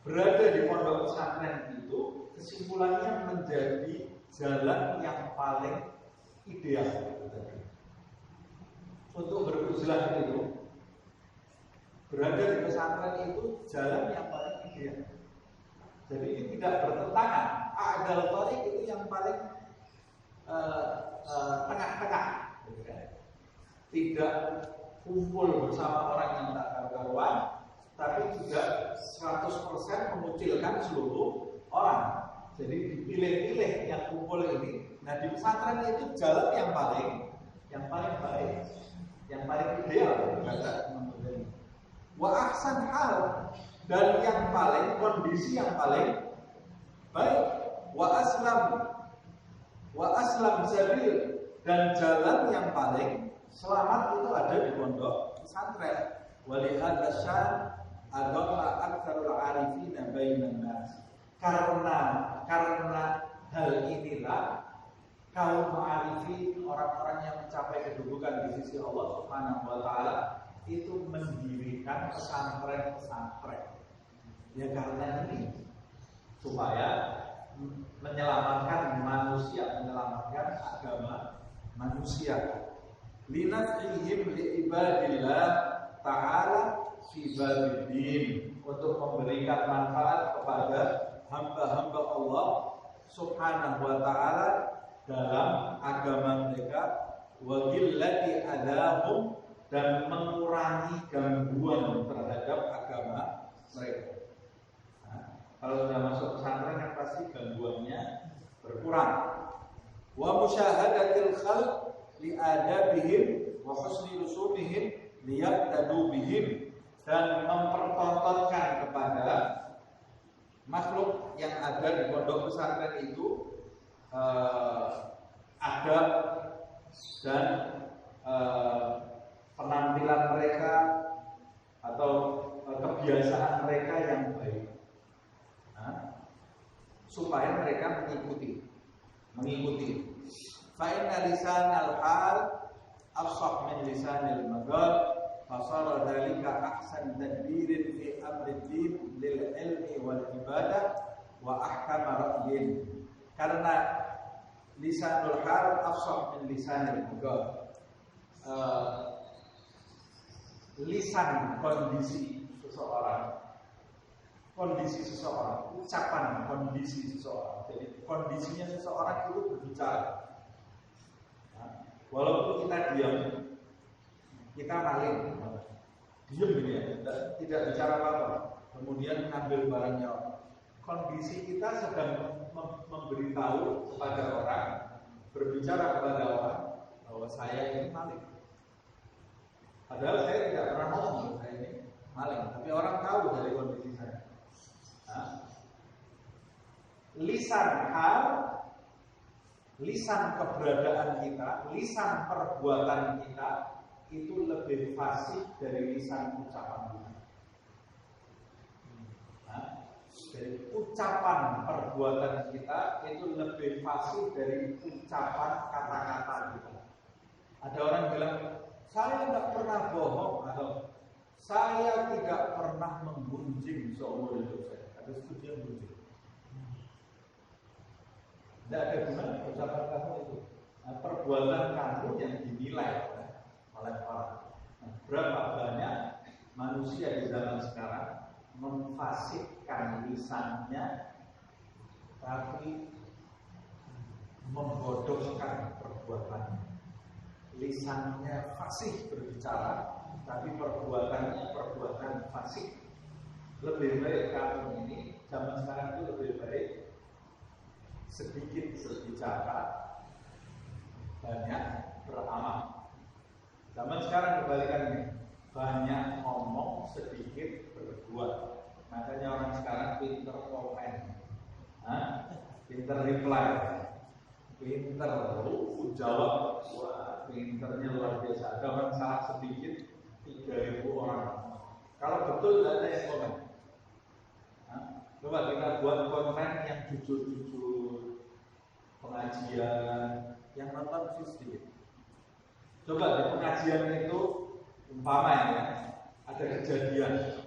berada di pondok pesantren itu kesimpulannya menjadi jalan yang paling ideal untuk beruzlah. Itu berada di pesantren itu jalan yang paling ideal. Jadi ini tidak bertentangan. A'dal tariq itu yang paling tengah-tengah, tidak kumpul bersama orang yang tak karu-karuan, tapi juga 100% mengucilkan seluruh orang. Jadi dipilih-pilih yang kumpul ini. Nah, di pesantren itu jalan yang paling baik, yang paling ideal kata teman-teman. Wa ahsan hal, dan yang paling kondisi yang paling baik. Wa aslam sabil, dan jalan yang paling selamat itu ada di pondok pesantren. Walihada syan adalla aktsarul arifina bainan nas. Karena hal inilah kaum ma'arifin, orang-orang yang mencapai kedudukan di sisi Allah Subhanahu wa taala itu mendirikan pesantren-pesantren. Ya karena ini supaya menyelamatkan manusia, menyelamatkan agama manusia. Linafihim liibadillah ta'ala fi babiddin, untuk memberikan manfaat kepada hamba-hamba Allah Subhanahu wa taala dalam agama mereka, wa qillati adahum, dan mengurangi gangguan terhadap agama mereka. Nah, kalau sudah masuk pesantren kan pasti gangguannya berkurang. Wa musyahadatil khalq li adabihim wa husni rusumihim liyaqtadu bihim, dan mempertontonkan kepada makhluk yang ada di pondok pesantren itu adab dan penampilan mereka atau kebiasaan mereka yang baik, supaya mereka mengikuti. Fa inna lisanal hal afsah min lisanil maqal, fasara dzalika ahsan tadbirin fi amri din lil ilmi wal ibadah wa ahkama ra'yin. Karena lisanul hal afsah min lisanil maqal, lisan kondisi seseorang, ucapan kondisi seseorang. Jadi kondisinya seseorang itu berbicara. Walaupun kita diam, kita maling, diam ini ya, tidak bicara apa-apa, kemudian mengambil barangnya orang. Kondisi kita sedang memberitahu kepada orang, berbicara kepada orang bahwa saya ini maling. Padahal saya tidak pernah ngomong saya ini maling, tapi orang tahu dari kondisi saya. Lisan hal, lisan keberadaan kita, lisan perbuatan kita itu lebih fasih dari lisan ucapan kita. Jadi ucapan perbuatan kita itu lebih fasih dari ucapan kata-kata kita. Ada orang bilang, saya tidak pernah bohong, atau saya tidak pernah menggunjing seumur hidup saya. Ada studi yang gunjing. Tidak ada gunanya ucapan kamu itu. Perbuatan kamu yang dinilai oleh orang. Berapa banyak manusia di zaman sekarang memfasihkan lisannya, tapi membodohkan perbuatannya. Lisannya fasih berbicara, tapi perbuatannya perbuatan fasih. Lebih baik kamu ini zaman sekarang itu lebih baik sedikit berbicara, banyak beramal. Zaman sekarang kebalikannya, banyak ngomong, sedikit berbuat. Makanya orang sekarang pinter komen, pinter reply, pinter jawab. Wah, pinternya luar biasa. Ada orang salah sedikit 3.000 orang. Kalau betul tidak ada yang komen. Coba kita buat konten yang jujur-jujur, pengajian, yang nonton sedikit. Coba di pengajian itu umpama ya, ada kejadian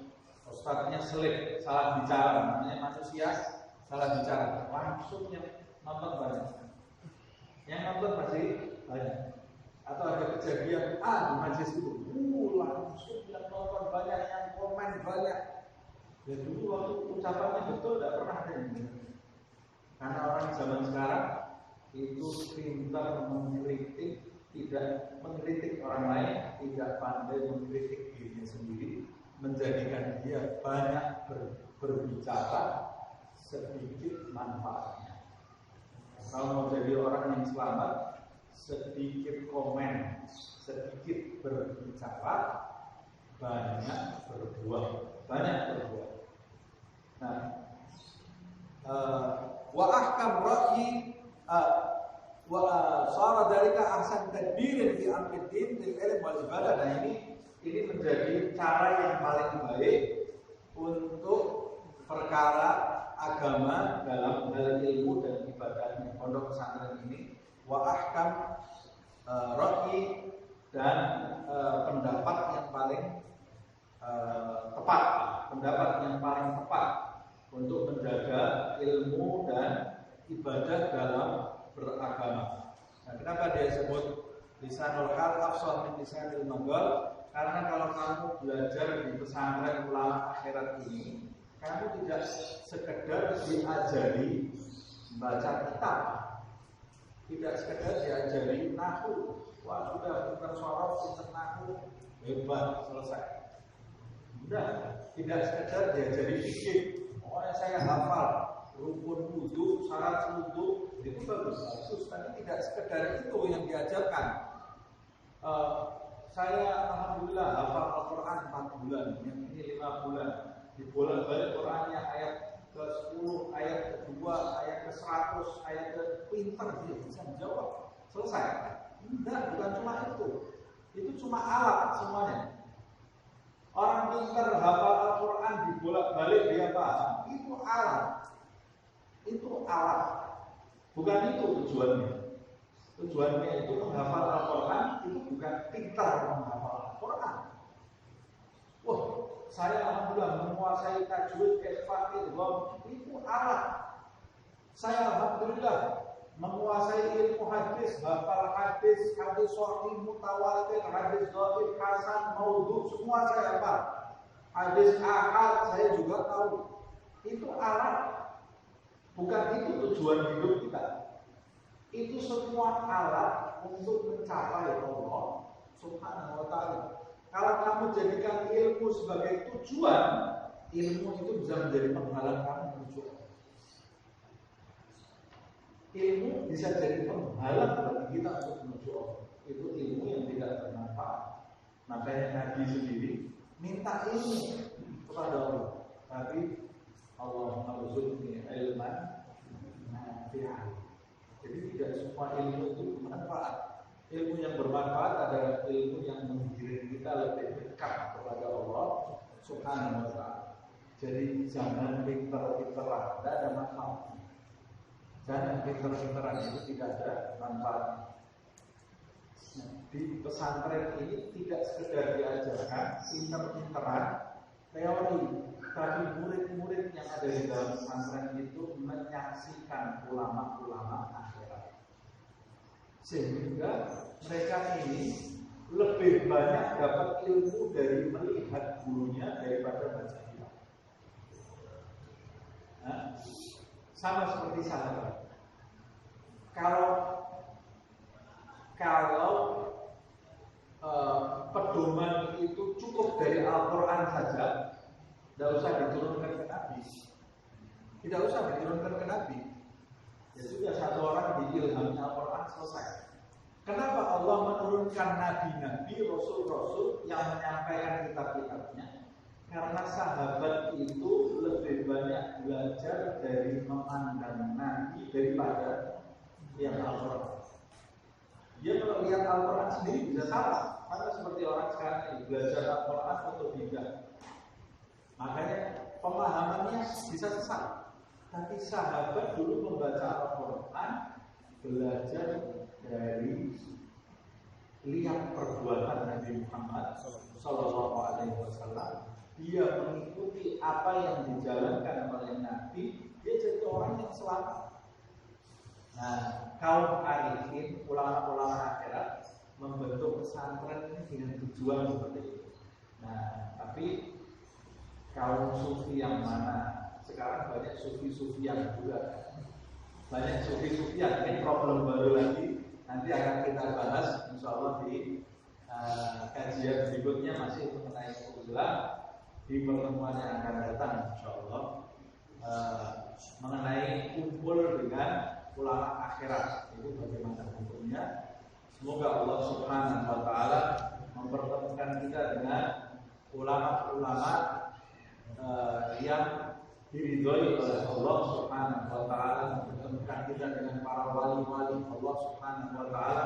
ustadznya selip, salah bicara, namanya manusia salah bicara, langsung yang nonton banyak. Yang nonton pasti banyak. Atau ada kejadian di majelis itu, langsung yang nonton banyak, yang komen banyak. Ya dulu waktu ucapannya betul tidak pernah ada yang benar. Karena orang zaman sekarang itu pintar mengkritik, tidak mengkritik orang lain, tidak pandai mengkritik dirinya sendiri, menjadikan dia banyak berbicara, sedikit manfaatnya. Kalau mau jadi orang yang selamat, sedikit komen, sedikit berbicara, banyak berbuat. Nah, wa ahkam ra'yi wa sara dalika ahsan tadbirin fi amri din lil ilm wal ibadah. Nah, ini menjadi cara yang paling baik untuk perkara agama dalam ilmu dan ibadahnya. Pondok pesantren ini wa ahkam ra'yi dan pendapat yang paling tepat, pendapat yang paling tepat untuk menjaga ilmu dan ibadah dalam beragama. Nah, kenapa dia sebut lisanul hal afshal min lisanil maqal? Karena kalau kamu belajar di pesantren ulama akhirat ini, kamu tidak sekedar diajari baca kitab, tidak sekedar diajari nahwu. Wah, sudah pintar sorof, pintar nahwu, hebat, selesai. Tidak sekedar diajari fikih. Pokoknya saya hafal rukun wudu, syarat wudu, itu bagus, tapi tidak sekedar itu yang diajarkan. Saya alhamdulillah hafal Al-Quran 4 bulan, yang ini 5 bulan. Dibolak-balik Qurannya ayat ke-10, ayat ke-2, ayat ke-100, ayat ke-pinter, dia bisa menjawab. Selesai. Enggak, bukan cuma itu. Itu cuma alat semuanya. Orang pinter hafal Al-Quran dibolak-balik dia paham. Itu alat. Itu alat. Bukan itu tujuannya. Tujuannya itu menghafal Al-Quran, itu bukan pintar menghafal Al-Quran. Wah, saya alhamdulillah menguasai tajwid, ikhfa, idgham, itu alat. Saya alhamdulillah menguasai ilmu hadis, hafal hadis, hadis sahih, mutawatir, hadis dhaif, hasan, maudhu, semua saya hafal. Hadis ahad saya juga tahu. Itu alat. Bukan itu tujuan hidup kita. Itu semua alat untuk mencapai Allah Subhanahu wa ta'ala. Kalau kamu jadikan ilmu sebagai tujuan, ilmu itu bisa menjadi penghalang kamu menuju Allah. Ilmu bisa jadi penghalang bagi kita untuk menuju Allah. Itu ilmu yang tidak bermanfaat. Makanya Nabi sendiri minta ilmu kepada Allah. Tapi Allah marzuqni ilman nafi'an. Jadi tidak semua ilmu itu bermanfaat. Ilmu yang bermanfaat adalah ilmu yang menggiring kita lebih dekat kepada Allah Subhanahu wa ta'ala. Jadi jangan pinter-pinteran, tidak ada manfaat. Jangan pinter-pinteran, itu tidak ada manfaat. Di pesantren ini tidak sekedar diajarkan pinter-pinteran teori, tapi murid-murid yang ada di dalam pesantren itu menyaksikan ulama-ulama akhirat, sehingga mereka ini lebih banyak dapat ilmu dari melihat gurunya daripada baca kitab. Nah, sama seperti sahabat. Kalau pedoman itu cukup dari Al-Quran saja, tidak usah diturunkan ke Nabi. Tidak usah diturunkan ke Nabi. Ya sudah, satu orang diilhami Al-Quran, selesai. Kenapa Allah menurunkan nabi-nabi, rasul-rasul yang menyampaikan kitab-kitabnya? Karena sahabat itu lebih banyak belajar dari memandang Nabi daripada yang Al-Quran. Dia kalau lihat Al-Quran sendiri bisa salah. Karena seperti orang sekarang ini belajar Al-Quran untuk bijak. Makanya pemahamannya bisa sesat. Tapi sahabat dulu membaca Al-Quran belajar dari lihat perbuatan Nabi Muhammad Sallallahu Alaihi Wasallam. Dia mengikuti apa yang dijalankan oleh Nabi. Dia jadi orang yang selamat. Nah, kaum arifin, ulama-ulama akhirat membentuk pesantren ini dengan tujuan seperti itu. Nah, tapi kaum sufi yang mana? Sekarang banyak sufi-sufian juga. Banyak sufi-sufian, ini problem baru lagi. Nanti akan kita bahas insya Allah di kajian berikutnya, masih mengenai usulan di pertemuan yang akan datang insya Allah, mengenai kumpul dengan ulama akhirat itu bagaimana hukumnya. Semoga Allah Subhanahu wa ta'ala mempertemukan kita dengan ulama-ulama yang diridhoi oleh Allah Subhanahu wa ta'ala, mempertemukan kita dengan para wali-wali Allah Subhanahu wa ta'ala,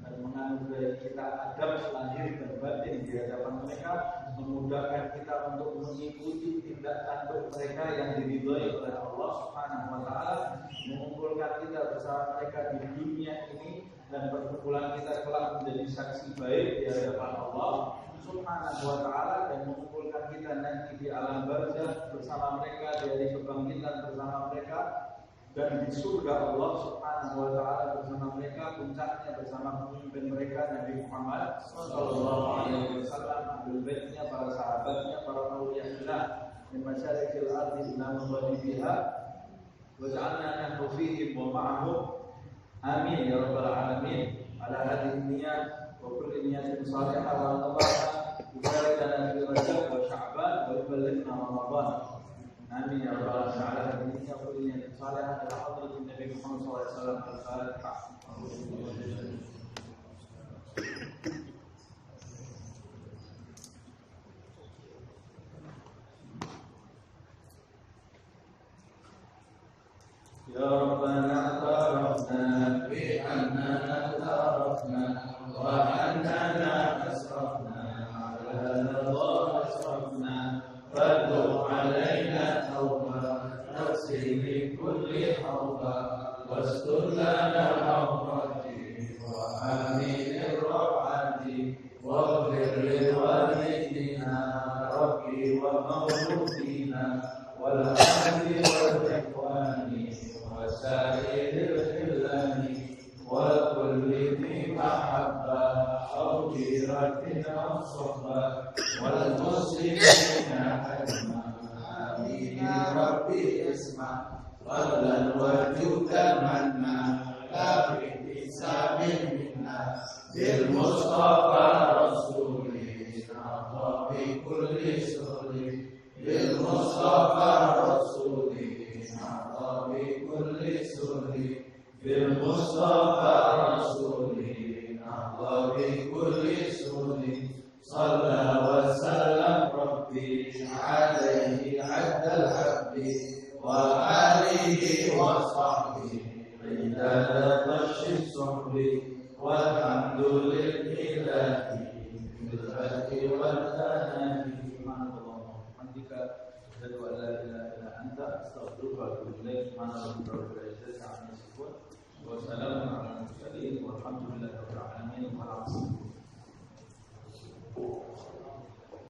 dan menganugerahi kita adab lahir dan batin di hadapan mereka, memudahkan kita untuk mengikuti tindak tanduk mereka yang diridhoi oleh Allah Subhanahu wa ta'ala, mengumpulkan kita bersama mereka di dunia ini dan perkumpulan kita kelak menjadi saksi baik di hadapan Allah Subhanahu wa taala, dan mengumpulkan kita nanti di alam barzakh bersama mereka, di hari kebangkitan bersama mereka, dan di surga Allah Subhanahu wa taala bersama mereka, puncaknya bersama pemimpin mereka Nabi Muhammad sallallahu alaihi wasallam, ahlul baitnya, para sahabatnya, para auliyaullah min masyariqil ardi ila maghribiha wa ja'alna nahnu fihim wa ma'ahum. Amin ya rabbal alamin. Ala hadhihi niyyat wa kulli niyyatin salihah wa tabaraka yubarik fi Rajab wa Sya'ban wa yuballighna Ramadan. Amin ya rabbal alamin. Ala hadhihi niyyat wa kulli niyyatin salihah ila hadratin Nabi Muhammad sallallahu alaihi wasallam. Al-Fatihah. Ya Rabbana tarafna bi annana tarafna wa annana asrafna ala Allah asrafna fadlu alaina tawba nafsi min kulli hawba wastur lana hawrati wa amin irra'ati wa ghfir walidina rabbi wa mawludina wal ahli wal ikhwani وسائر الخلان وكل ذي محبة أو جيرة أو صحبة والمسلمين أجمع. آمين يا ربي اسمع فضلا وجودا منا لا باحتساب منا بالمصطفى رسولي نعطى بكل سر بالمصطفى رسولي بكل سر بالمصطفى رسوله نهضى بكل سر صلى وسلم ربي عليه عد الحب وآله وصحبه عداد طش الصحب والحمد لله بالفتح والثناء. سبحانك اللهم وبحمدك أشهد أن لا إله إلا أنت أستغفرك وأتوب إليك. سبحان ربك رب العزة عما يصفون وسلام على المرسلين والحمد لله رب العالمين.